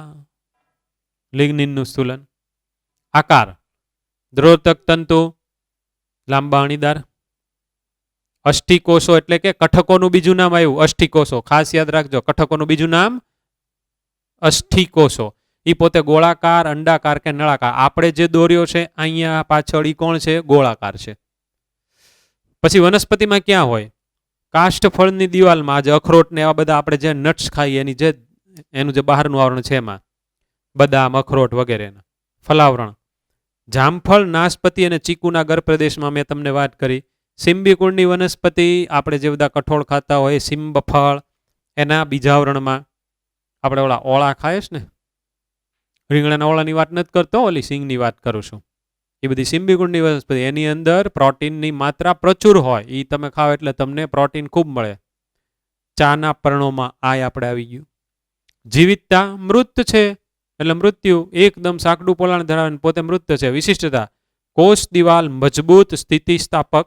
લિગ્નિનનું સ્થૂલન. આકાર દ્રઢોતક તંતુ લાંબા અણીદાર. અષ્ટિકોષો એટલે કે કઠકોનું બીજું નામ આવ્યું અષ્ટિકોષો, ખાસ યાદ રાખજો, કઠકોનું બીજું નામ અષ્ટિકોષો. એ પોતે ગોળાકાર, અંડાકાર કે નળાકાર. આપણે જે દોર્યો છે અહીંયા પાછળ ઈ કોણ છે? ગોળાકાર છે. પછી વનસ્પતિમાં ક્યાં હોય? કાષ્ઠફળની દિવાલમાં, જે અખરોટ ને એવા બધા આપણે જે નટ્સ ખાઈએ એની જે એનું જે બહારનું આવરણ છે એમાં, બદામ, અખરોટ વગેરેના ફલાવરણ. જામફળ, નાશપતિ અને ચીકુના ગર્ભ પ્રદેશમાં મેં તમને વાત કરી. સિમ્બીકુળની વનસ્પતિ, આપણે જે બધા કઠોળ ખાતા હોય સિંબ ફળ, એના બીજાવરણમાં. આપણે ઓલા ઓળા ખાય છે ને, રીંગણાના ઓળાની વાત નથી કરતો, ઓલી સિંગની વાત કરું છું. એ બધી સિમ્બીકુળની વનસ્પતિ, એની અંદર પ્રોટીનની માત્રા પ્રચુર હોય. એ તમે ખાઓ એટલે તમને પ્રોટીન ખૂબ મળે. ચાના પર્ણોમાં આ આપણે આવી ગયું. જીવિતતા મૃત છે એટલે મૃત્યુ, એકદમ સાંકડું પોલાણ ધરાવે, પોતે મૃત છે. વિશિષ્ટતા કોષ દિવાલ મજબૂત, સ્થિતિસ્થાપક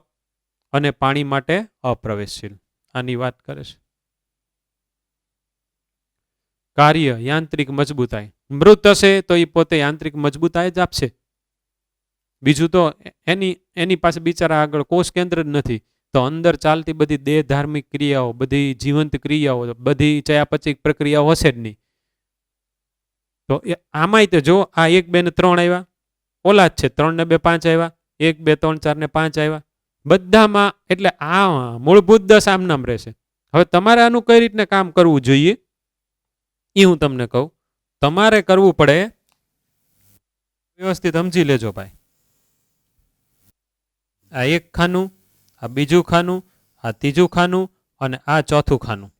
અને પાણી માટે અપ્રવેશશીલ. આની વાત કરે છે. કાર્ય યાંત્રિક મજબૂતાઈ, મૃત હશે તો એ પોતે યાંત્રિક મજબૂતાઈ જ આપશે. બીજું તો એની પાસે બિચારા આગળ કોષ કેન્દ્ર જ નથી, તો અંદર ચાલતી બધી દેહ ધાર્મિક ક્રિયાઓ, બધી જીવંત ક્રિયાઓ, બધી ચયાપચયિક પ્રક્રિયાઓ હશે જ નહીં. તો આમાંય તો જો આ 1 2 ને 3 આવ્યા, ઓલા જ છે 3 ને 2 5 આવ્યા, 1 2 3 4 ને 5 આવ્યા બધામાં. એટલે આ મૂળભૂત 10 આમ નામ રહેશે. હવે તમારે આનું કઈ રીતને કામ કરવું જોઈએ એ હું તમને કહું. તમારે કરવું પડે, વ્યવસ્થિત સમજી લેજો ભાઈ. આ એક ખાનું, આ બીજું ખાનું, આ ત્રીજું ખાનું અને આ ચોથું ખાનું.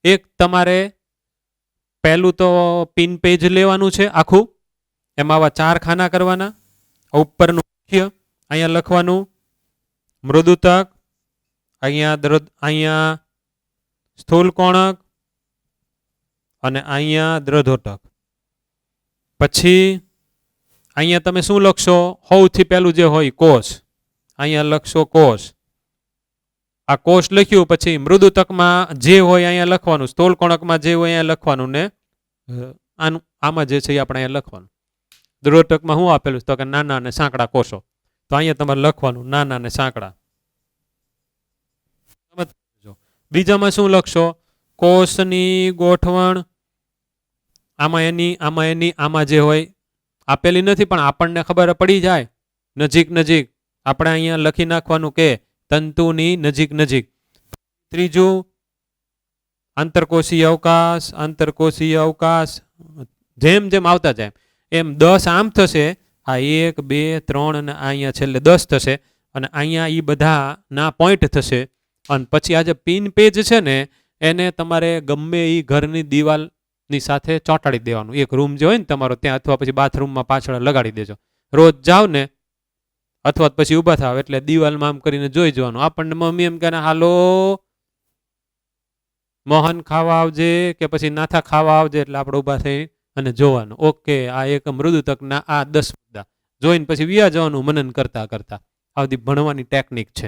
એક તમારે પહેલું તો પિન પેજ લેવાનું છે આખું, એમાં આવા 4 ખાના કરવાના. ઉપરનું મુખ્ય, અહીંયા લખવાનું મૃદુતક, અહીંયા સ્થૂલ કોણક અને અહીંયા દ્રઢોટક. પછી અહીંયા તમે શું લખશો? સૌથી પહેલું જે હોય કોષ, અહીંયા લખશો કોષ. આ કોષ લખ્યું પછી મૃદુતકમાં જે હોય અહીંયા લખવાનું, સ્થૂળકોણકમાં જે હોય અહીંયા લખવાનું ને આમાં જે છે એ આપણે અહીંયા લખવાનું. દ્રોટકમાં શું આપેલું છે? તો કે નાના અને સાંકડા કોષો. તો અહીંયા તમારે લખવાનું નાના અને સાંકડા. બીજામાં શું લખશો? કોષની ગોઠવણ. આમાં જે હોય આપેલી નથી, પણ આપણને ખબર પડી જાય નજીક નજીક. આપણે અહીંયા લખી નાખવાનું કે તંતુની નજીક નજીક. ત્રીજું આંતરકોષીય અવકાશ. જેમ જેમ આવતા જાય એમ 10 આમ થશે. આ 1 2 3 અને અહીંયા છેલ્લે 10 થશે. અને અહીંયા એ બધા ના પોઈન્ટ થશે. અને પછી આ જે પિન પેજ છે ને એને તમારે ગમે એ ઘરની દિવાલની સાથે ચોંટાડી દેવાનું. એક રૂમ જે હોય ને તમારો ત્યાં, અથવા પછી બાથરૂમમાં પાછળ લગાડી દેજો. રોજ જાવ ને અથવા પછી ઊભા થાવ એટલે દિવાલમાં આમ કરીને જોઈ જવાનું. આપણને મમ્મી એમ કહે હાલો મોહન ખાવા આવજે કે પછી નાથા ખાવા આવજે, એટલે આપણે ઊભા થઈ અને જોવાનું. ઓકે, આ એક મૃદુતકના આ 10 મુદ્દા જોઈને પછી વ્યા જવાનું મનન કરતા કરતા. આ બધી ભણવાની ટેકનિક છે.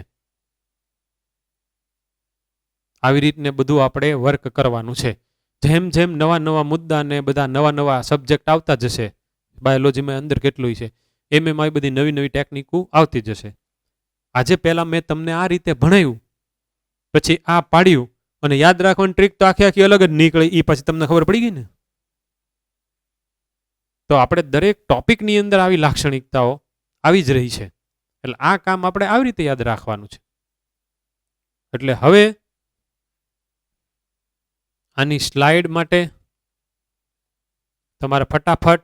આવી રીતને બધું આપણે વર્ક કરવાનું છે. જેમ જેમ નવા નવા મુદ્દા ને બધા નવા નવા સબ્જેક્ટ આવતા જશે, બાયોલોજીમાં અંદર કેટલું છે, એમ આવી બધી નવી નવી ટેકનિકો આવતી જશે. આજે પહેલા મેં તમને આ રીતે ભણાવ્યું, પછી આ પાડ્યું, અને યાદ રાખવાની ટ્રીક તો આખી અલગ જ નીકળી. એ પછી તમને ખબર પડી ગઈ ને. તો આપણે દરેક ટોપિકની અંદર આવી લાક્ષણિકતાઓ આવી જ રહી છે. એટલે આ કામ આપણે આવી રીતે યાદ રાખવાનું છે. એટલે હવે આની સ્લાઇડ માટે તમારે ફટાફટ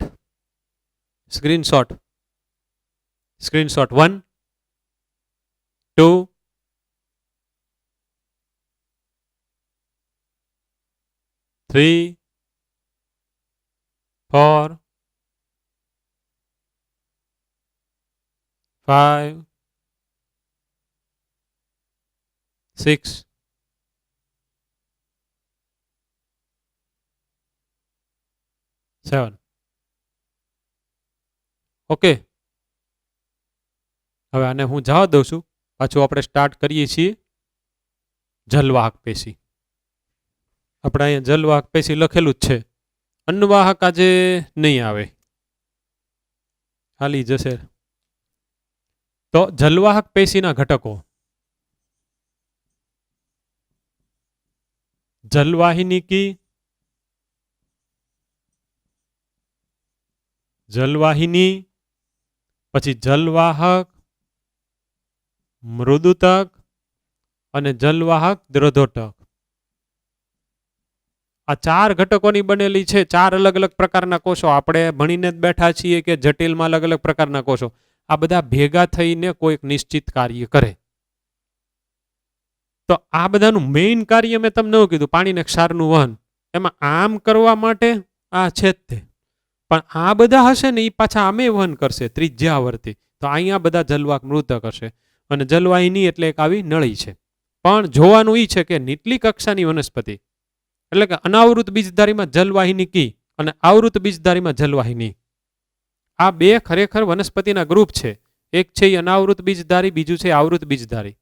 સ્ક્રીનશોટ 1 2 3 4 5 6 7. ઓકે, હવે આને હું જવા દઉં છું. પાછું આપણે સ્ટાર્ટ કરીએ છીએ જલવાહક પેશી. આપણે અહીંયા જલવાહક પેશી લખેલું જ છે. અન્નવાહક આજે નહીં આવે, ખાલી જશે. તો જલવાહક પેશીના ઘટકો: જલવાહિનીકી, જલવાહિની, પછી જલવાહક, મૃદુતક અને જલવાહક દ્રઢોટક. આ 4 ઘટકોની બનેલી છે. 4 અલગ અલગ પ્રકારના કોષો. આપણે ભણીને જ બેઠા છીએ કે જટિલમાં અલગ અલગ પ્રકારના કોષો. આ બધા ભેગા થઈને કોઈક નિશ્ચિત કાર્ય કરે. તો આ બધાનું મેઇન કાર્ય મેં તમને એવું કીધું, પાણીને ક્ષારનું વહન. એમાં આમ કરવા માટે આ છે જ તે, પણ આ બધા હશે ને એ પાછા આમે વહન કરશે ત્રિજ્યાવર્તી. તો અહીંયા બધા જલવાહક મૃદુતક હશે. અને જલવાહિની એટલે એક આવી નળી છે. પણ જોવાનું એ છે કે નીચલી કક્ષાની વનસ્પતિ એટલે કે અનાવૃત બીજધારીમાં જલવાહિનીકી અને આવૃત બીજધારીમાં જલવાહિની, આ બે ખરેખર વનસ્પતિના ગ્રુપ છે. એક છે એ અનાવૃત બીજધારી, બીજું છે આવૃત બીજધારી.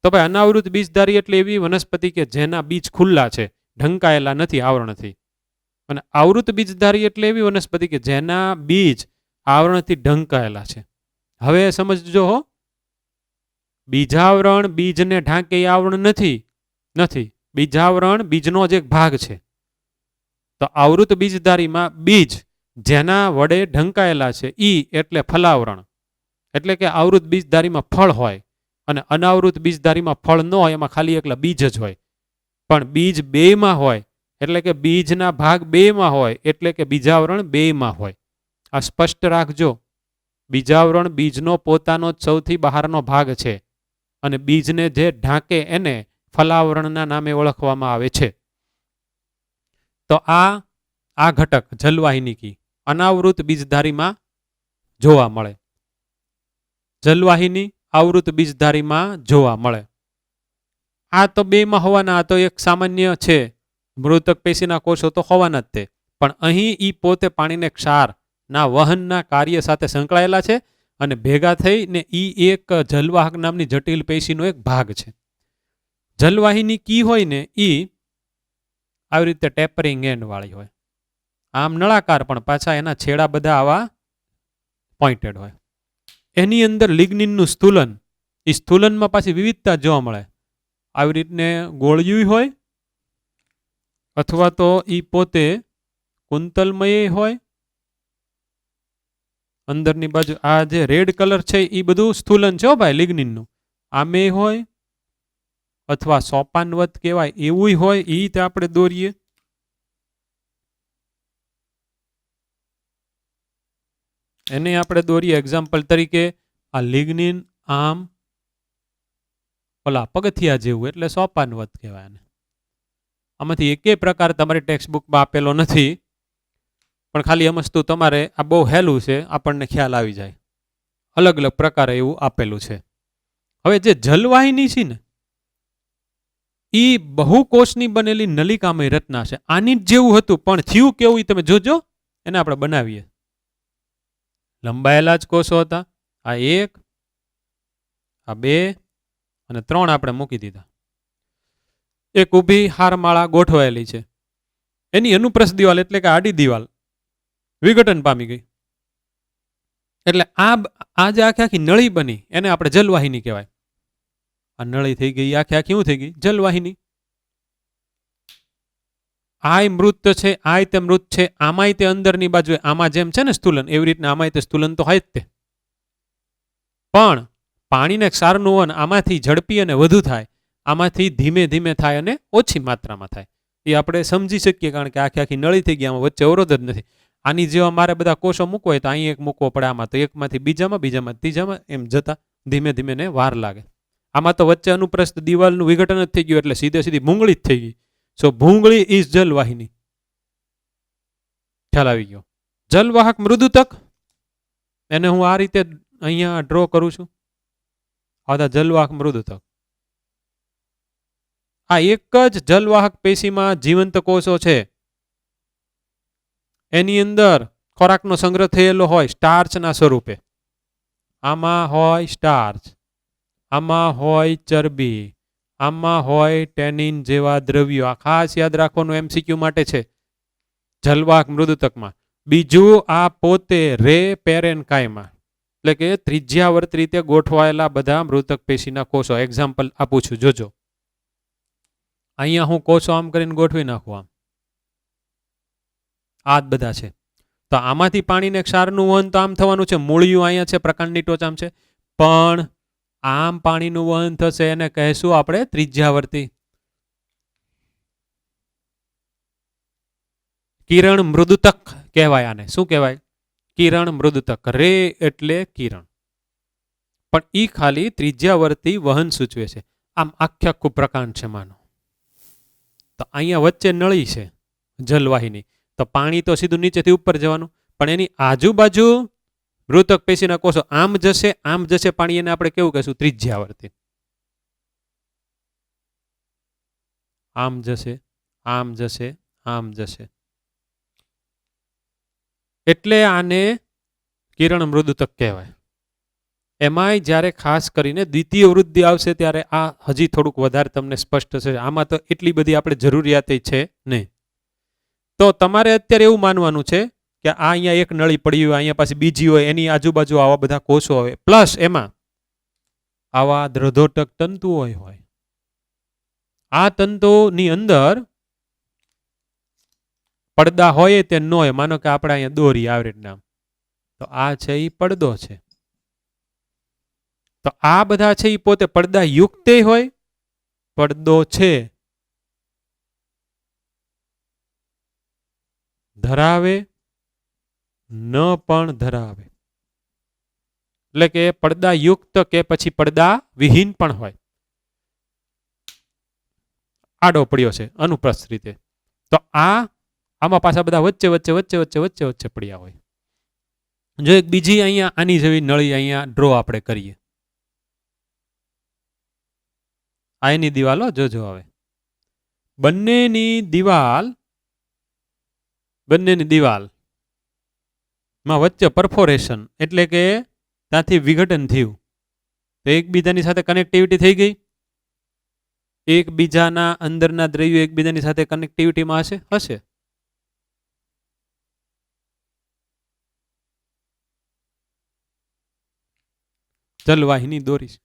તો ભાઈ અનાવૃત બીજધારી એટલે એવી વનસ્પતિ કે જેના બીજ ખુલ્લા છે, ઢંકાયેલા નથી આવરણથી. અને આવૃત બીજધારી એટલે એવી વનસ્પતિ કે જેના બીજ આવરણથી ઢંકાયેલા છે. હવે સમજજો હો, બીજાવરણ બીજને ઢાંકે એ આવરણ નથી. બીજાવરણ બીજનો જ એક ભાગ છે. તો આવૃત બીજધારીમાં બીજ જેના વડે ઢંકાયેલા છે ઈ એટલે ફલાવરણ. એટલે કે આવૃત બીજધારીમાં ફળ હોય અને અનાવૃત બીજધારીમાં ફળ ન હોય, એમાં ખાલી એકલા બીજ જ હોય. પણ બીજ બેમાં હોય એટલે કે બીજના ભાગ બેમાં હોય એટલે કે બીજાવરણ બેમાં હોય. આ સ્પષ્ટ રાખજો. બીજાવરણ બીજનો પોતાનો જ સૌથી બહારનો ભાગ છે અને બીજને જે ઢાંકે એને ફલાવરણના નામે ઓળખવામાં આવે છે. તો આ ઘટક જલવાહિનીકી અનાવૃત બીજધારીમાં જોવા મળે. જલવાહિની આવૃત બીજધારીમાં જોવા મળે. આ તો બેમાં હોવાના, આ તો એક સામાન્ય છે. મૃદુતક પેશીના કોષો તો હોવાના જ તે, પણ અહીં ઈ પોતે પાણીને ક્ષારના વહનના કાર્ય સાથે સંકળાયેલા છે અને ભેગા થઈને ઈ એક જલવાહક નામની જટિલ પેશીનો એક ભાગ છે. જલવાહિની કી હોય ને એ આવી રીતે ટેપરિંગ એન્ડ વાળી હોય, આમ નળાકાર પણ પાછા એના છેડા બધા આવા પોઇન્ટેડ હોય. એની અંદર લિગ્નિનનું સ્થૂલન, એ સ્થૂલનમાં પાછી વિવિધતા જોવા મળે. આવી રીતને ગોળિયું હોય અથવા તો એ પોતે કુંતલમય હોય. અંદરની બાજુ આ જે રેડ કલર છે એ બધું સ્થૂલન છે ભાઈ લિગ્નિનનું. આમે હોય અથવા સોપાનવત કહેવાય એવું હોય, એ રીતે આપણે દોરીએ. એને આપણે દોરીએ એક્ઝામ્પલ તરીકે આ લિગ્નિન આમ ઓલા પગથિયા જેવું એટલે સોપાનવત કહેવાય એને. આમાંથી એકેય પ્રકાર તમારી ટેક્સ્ટ બુકમાં આપેલો નથી, પણ ખાલી સમજતું તમારે આ બહુ હેલું છે, આપણને ખ્યાલ આવી જાય. અલગ અલગ પ્રકારે એવું આપેલું છે. હવે જે જલવાહિની છે ને એ બહુકોષની બનેલી નલિકામય રચના છે. આની જ જેવું હતું પણ થયું કેવું તમે જોજો. એને આપણે બનાવીએ. લંબાયેલા જ કોષો હતા. આ 1, આ 2 અને 3 આપણે મૂકી દીધા. એક ઊભી હારમાળા ગોઠવાયેલી છે. એની અનુપ્રસ્થ દિવાલ એટલે કે આડી દિવાલ વિઘટન પામી ગઈ. એટલે આ જે આખી નળી બની એને આપણે જલવાહિની કહેવાય. આ નળી થઈ ગઈ આખી શું થઈ ગઈ? જલવાહિની. આય મૃત છે, આય તે મૃત છે, આમાંય તે અંદરની બાજુ આમાં જેમ છે ને સ્થૂલન એવી રીતના આમાંય તે સ્થૂલન તો હોય જ તે. પણ પાણીને ક્ષારનું વહન આમાંથી ઝડપી અને વધુ થાય, આમાંથી ધીમે ધીમે થાય અને ઓછી માત્રામાં થાય. એ આપણે સમજી શકીએ કારણ કે આખી નળી થઈ ગઈ, આમાં વચ્ચે અવરોધ જ નથી. આની જેવા મારે બધા કોષો મૂકવો હોય તો અહીં એક મૂકવો પડે, આમાં તો એકમાંથી બીજામાં, બીજામાં ત્રીજામાં, એમ જતા ધીમે ધીમે ને વાર લાગે. આમાં તો વચ્ચે અનુપ્રસ્થ દિવાલનું વિઘટન જ થઈ ગયું એટલે સીધે સીધી ભૂંગળી જ થઈ ગઈ. સો ભૂંગળી ઇઝ જલવાહિની. ખ્યાલ આવી ગયો. જલવાહક મૃદુતક એને હું આ રીતે અહીંયા ડ્રો કરું છું. આ જલવાહક મૃદુતક. આ એક જ જલવાહક પેશીમાં જીવંત કોષો છે. એની અંદર ખોરાકનો સંગ્રહ થયેલો હોય સ્ટાર્ચના સ્વરૂપે. આમાં હોય સ્ટાર્ચ, આમાં હોય ચરબી, આમાં હોય ટેનિન જેવા દ્રવ્યો. આ ખાસ યાદ રાખવાનું MCQ માટે છે જલવાહક મૃદુતકમાં. બીજું આ પોતે રે પેરેન્કાઇમા એટલે કે ત્રિજ્યાવર્ત રીતે ગોઠવાયેલા બધા મૃતક પેશીના કોષો. એક્ઝામ્પલ આપું છું જોજો. અહીંયા હું કોષો આમ કરીને ગોઠવી નાખું આમ. આ જ બધા છે. તો આમાંથી પાણીને ક્ષારનું વહન તો આમ થવાનું છે. મૂળિયું અહીંયા છે, પ્રકાંડની ટોચ આમ છે, પણ આમ પાણીનું વહન થશે એને કહેશું આપણે ત્રિજ્યાવર્તી. કિરણ મૃદુતક કહેવાય આને. શું કહેવાય? કિરણ મૃદુતક. રે એટલે કિરણ, પણ ઈ ખાલી ત્રિજ્યાવર્તી વહન સૂચવે છે. આમ આખું પ્રકાંડ છે માનો. તો અહીંયા વચ્ચે નળી છે જલવાહિની, તો પાણી તો સીધું નીચેથી ઉપર જવાનું, પણ એની આજુબાજુ મૃતક પેશીના કોષો આમ જશે પાણી. એને આપણે કેવું કહેશું? ત્રિજ્યાવર્તી. આમ જશે, આમ જશે, આમ જશે, એટલે આને કિરણ મૃદુતક કહેવાય. એમાંય જ્યારે ખાસ કરીને દ્વિતીય વૃદ્ધિ આવશે ત્યારે આ હજી થોડુંક વધારે તમને સ્પષ્ટ છે. આમાં તો એટલી બધી આપણે જરૂરિયાત છે નહીં. તો તમારે અત્યારે એવું માનવાનું છે કે આ અહીંયા એક નળી પડી હોય, અહીંયા પાછી બીજી હોય, એની આજુબાજુ આવા બધા કોષો હોય, પ્લસ એમાં આવા દ્રઢોટક તંતુઓ હોય. આ તંતુની અંદર પડદા હોય તે ન હોય. માનો કે આપણે અહીંયા દોરી આવી રીતના, તો આ છે એ પડદો છે. તો આ બધા છે એ પોતે પડદા યુક્ત હોય, પડદો છે, ધરાવે ન પણ ધરાવે. એટલે કે પડદા યુક્ત કે પછી પડદા વિહીન પણ હોય. આડો પડ્યો છે અનુપ્રસ્થ રીતે. તો આમાં પાછા બધા વચ્ચે વચ્ચે વચ્ચે વચ્ચે વચ્ચે વચ્ચે પડ્યા હોય. જો એક બીજી અહીંયા આની જેવી નળી અહીંયા ડ્રો આપણે કરીએ. આ એની દિવાલો જોજો. હવે બંનેની દિવાલ માં વચ્ચે પરફોરેશન એટલે કે ત્યાંથી વિઘટન થયું, તો એકબીજાની સાથે કનેક્ટિવિટી થઈ ગઈ. એકબીજાના અંદરના દ્રવ્યો એકબીજાની સાથે કનેક્ટિવિટીમાં હશે હશે જલવાહિની દોરી છે.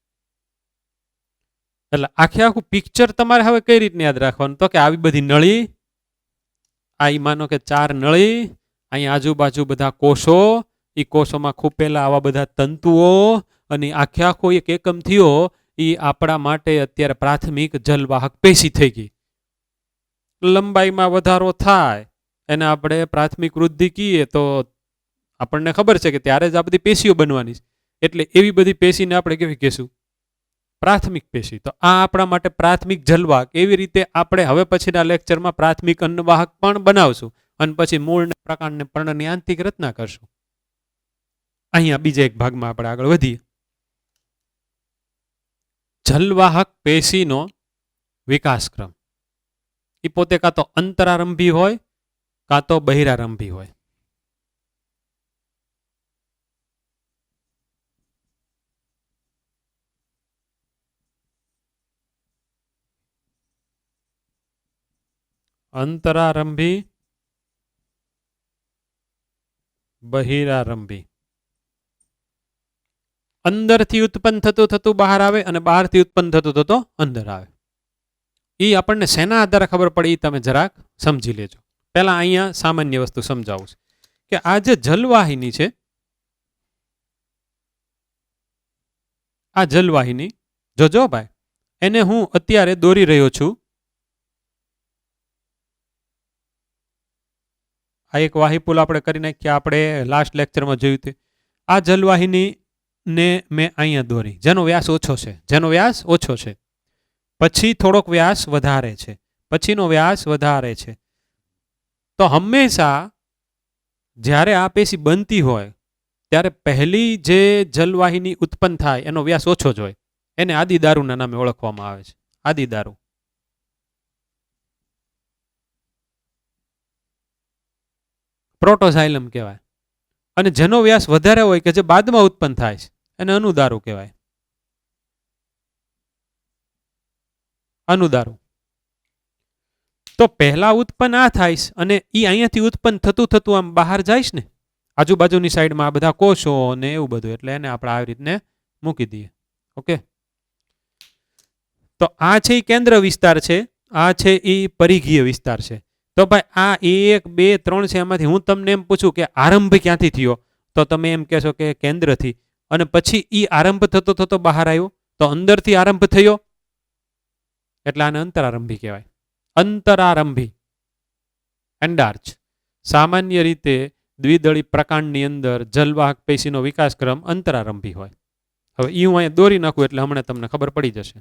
એટલે આખે આખું પિક્ચર તમારે હવે કઈ રીતને યાદ રાખવાનું તો કે આવી બધી નળી, આ માનો કે 4 નળી, અહીં આજુબાજુ બધા કોષો, એ કોષોમાં ખૂપેલા આવા બધા તંતુઓ, અને આખે આખો એક એકમ થયો એ આપણા માટે અત્યારે પ્રાથમિક જલવાહક પેશી થઈ ગઈ. લંબાઈમાં વધારો થાય એને આપણે પ્રાથમિક વૃદ્ધિ કહીએ તો આપણને ખબર છે કે ત્યારે જ આ બધી પેશીઓ બનવાની છે. એટલે એવી બધી પેશીને આપણે કેવી કહેશું? પ્રાથમિક પેશી. તો આ આપણા માટે પ્રાથમિક જલવાહક. એવી રીતે આપણે હવે પછીના લેક્ચરમાં પ્રાથમિક અન્નવાહક પણ બનાવશું અને પછી મૂળ પ્રકાંડ ને પર્ણની આંતરિક રચના કરશું. અહીંયા બીજા એક ભાગમાં આપણે આગળ વધીએ. જલવાહક પેશીનો વિકાસક્રમ એ પોતે કાં તો અંતરારંભી હોય કાં તો બહિરારંભી હોય. અંતરારંભી, બહિરારંભી. અંદરથી ઉત્પન્ન થતું થતું બહાર આવે અને બહારથી ઉત્પન્ન થતું થતું અંદર આવે. એ આપણને શેના આધારે ખબર પડે એ તમે જરાક સમજી લેજો. પહેલા અહીંયા સામાન્ય વસ્તુ સમજાવું છું કે આ જે જલવાહિની છે, આ જલવાહિની જોજો ભાઈ, એને હું અત્યારે દોરી રહ્યો છું. આ એક વાહીપુલ આપણે કરી નાખ્યા, આપણે લાસ્ટ લેક્ચરમાં જોયું હતું. આ જલવાહિની ને મેં અહીંયા દોરી, જેનો વ્યાસ ઓછો છે, જેનો વ્યાસ ઓછો છે, પછી થોડોક વ્યાસ વધારે છે, પછીનો વ્યાસ વધારે છે. તો હંમેશા જ્યારે આ પેશી બનતી હોય ત્યારે પહેલી જે જલવાહિની ઉત્પન્ન થાય એનો વ્યાસ ઓછો જ હોય. એને આદિદારુના નામે ઓળખવામાં આવે છે. આદિદારુ. પ્રોટોઝાઇલમ કહેવાય. અને જેનો વ્યાસ વધારે હોય કે જે બાદમાં ઉત્પન્ન થાય છે એને અનુદારુ કહેવાય. અનુદારુ. તો પહેલા ઉત્પન્ન આ થાય અને એ અહીંયાથી ઉત્પન્ન થતું થતું આમ બહાર જાય ને આજુબાજુની સાઈડમાં આ બધા કોષો ને એવું બધું, એટલે એને આપણે આવી રીતને મૂકી દઈએ. ઓકે. તો આ છે એ કેન્દ્ર વિસ્તાર છે, આ છે એ પરિઘીય વિસ્તાર છે. તો ભાઈ આ 1, 2, 3 છે, એમાંથી હું તમને એમ પૂછું કે આરંભ ક્યાંથી થયો, તો તમે એમ કહેશો કે કેન્દ્રથી. અને પછી એ આરંભ થતો થતો બહાર આવ્યો તો અંદરથી આરંભ થયો, એટલે આને અંતરારંભી કહેવાય. અંતરારંભી. એન્ડાર્ચ. સામાન્ય રીતે દ્વિદળી પ્રકાંડની અંદર જલવાહક પેશીનો વિકાસક્રમ અંતરારંભી હોય. હવે એ હું અહીંયા દોરી નાખું એટલે હમણાં તમને ખબર પડી જશે.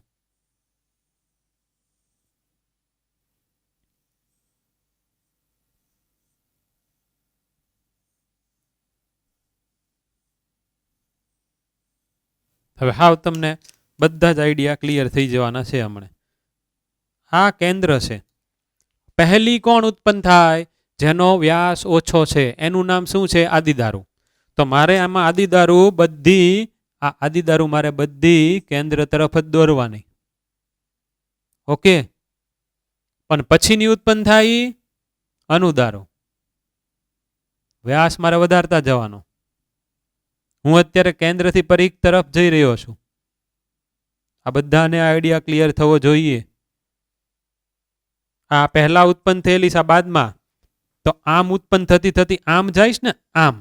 હવે હાવ તમને બધા જ આઈડિયા ક્લિયર થઈ જવાના છે હમણાં. આ કેન્દ્ર છે. પહેલી કોણ ઉત્પન્ન થાય? જેનો વ્યાસ ઓછો છે. એનું નામ શું છે? આદિદારુ. તો મારે આમાં આદિદારુ બધી, આ આદિદારુ મારે બધી કેન્દ્ર તરફ જ દોરવાની. ઓકે. પણ પછીની ઉત્પન્ન થાય અનુદારુ. વ્યાસ મારે વધારતા જવાનો. હું અત્યારે કેન્દ્રથી પરિઘ તરફ જઈ રહ્યો છું. આ બધાને આઈડિયા ક્લિયર થવો જોઈએ. આ પહેલા ઉત્પન્ન થયેલી છે, બાદમાં. તો આમ ઉત્પન્ન થતી થતી આમ જઈશ ને, આમ.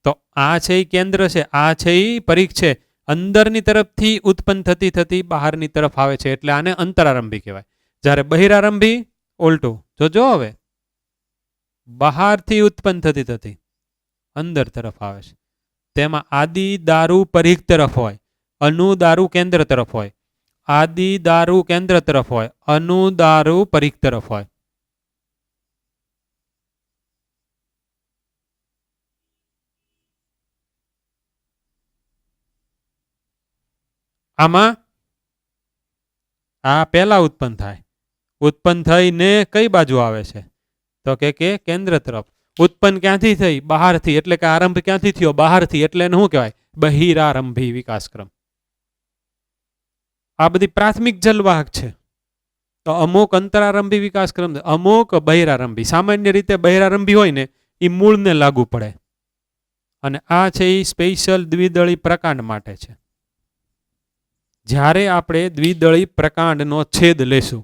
તો આ છે એ કેન્દ્ર છે, આ છે એ પરિઘ છે. અંદરની તરફથી ઉત્પન્ન થતી થતી બહારની તરફ આવે છે, એટલે આને અંતરારંભી કહેવાય. જ્યારે બહિરારંભી ઉલટું. જોજો હવે, બહારથી ઉત્પન્ન થતી થતી અંદર તરફ આવે છે. તેમાં આદિદારુ પરિઘ તરફ હોય, અનુદારુ કેન્દ્ર તરફ હોય. આદિદારુ કેન્દ્ર તરફ હોય, અનુદારુ પરિઘ તરફ હોય. આમાં આ પહેલા ઉત્પન્ન થાય. ઉત્પન્ન થઈને કઈ બાજુ આવે છે? તો કે કેન્દ્ર તરફ. ઉત્પન્ન ક્યાંથી થઈ? બહારથી. એટલે કે આરંભ ક્યાંથી થયો? બહારથી. એટલે એને શું કહેવાય? બહિરારંભી વિકાસક્રમ. આ બધી પ્રાથમિક જલવાહક છે. તો અમુક અંતરારંભી વિકાસક્રમ, અમુક બહિરારંભી. સામાન્ય રીતે બહિરારંભી હોય ને એ મૂળને લાગુ પડે, અને આ છે એ સ્પેશિયલ દ્વિદળી પ્રકાંડ માટે છે. જ્યારે આપણે દ્વિદળી પ્રકાંડનો છેદ લેશું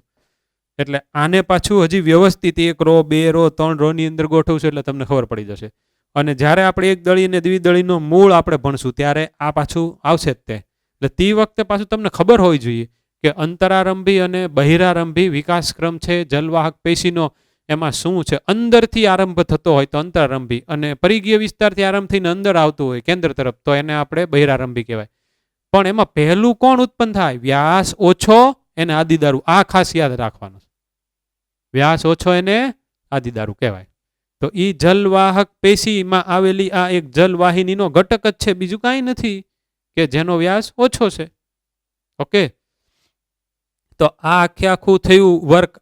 એટલે આને પાછું હજી વ્યવસ્થિત 1 રો 2 રો 3 રો ની અંદર ગોઠવશું એટલે તમને ખબર પડી જશે. અને જ્યારે આપણે એક દળી અને દ્વિદળીનો મૂળ આપણે ભણશું ત્યારે આ પાછું આવશે જ તે. એટલે તે વખતે પાછું તમને ખબર હોવી જોઈએ કે અંતરારંભી અને બહિરારંભી વિકાસક્રમ છે જલવાહક પેશીનો, એમાં શું છે. અંદરથી આરંભ થતો હોય તો અંતરારંભી, અને પરિઘીય વિસ્તારથી આરંભ થઈને અંદર આવતું હોય કેન્દ્ર તરફ તો એને આપણે બહિરારંભી કહેવાય. પણ એમાં પહેલું કોણ ઉત્પન્ન થાય? વ્યાસ ઓછો એને આદિદારું. આ ખાસ યાદ રાખવાનું. વ્યાસ ઓછો એને આદિદારું કહેવાય. તો એ જલવાહક પેશીમાં આવેલી આ એક જલવાહિનીનો ઘટક જ છે, બીજું કાંઈ નથી કે જેનો વ્યાસ ઓછો છે. ઓકે, તો આ આખું થયું વર્ક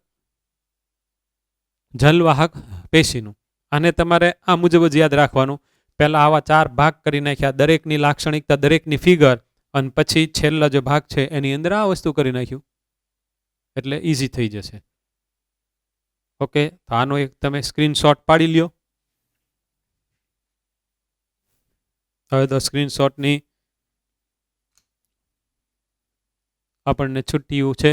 જલવાહક પેશીનું. આને તમારે આ મુજબ જ યાદ રાખવાનું. પહેલા આવા 4 ભાગ કરી નાખ્યા, દરેકની લાક્ષણિકતા, દરેકની ફિગર, અને પછી છેલ્લા જે ભાગ છે એની અંદર આ વસ્તુ કરી નાખ્યું એટલે ઈઝી થઈ જશે. ઓકે, તો આનો એક તમે સ્ક્રીનશોટ પાડી લ્યો. હવે તો સ્ક્રીનશોટની આપણને છૂટ્યું છે.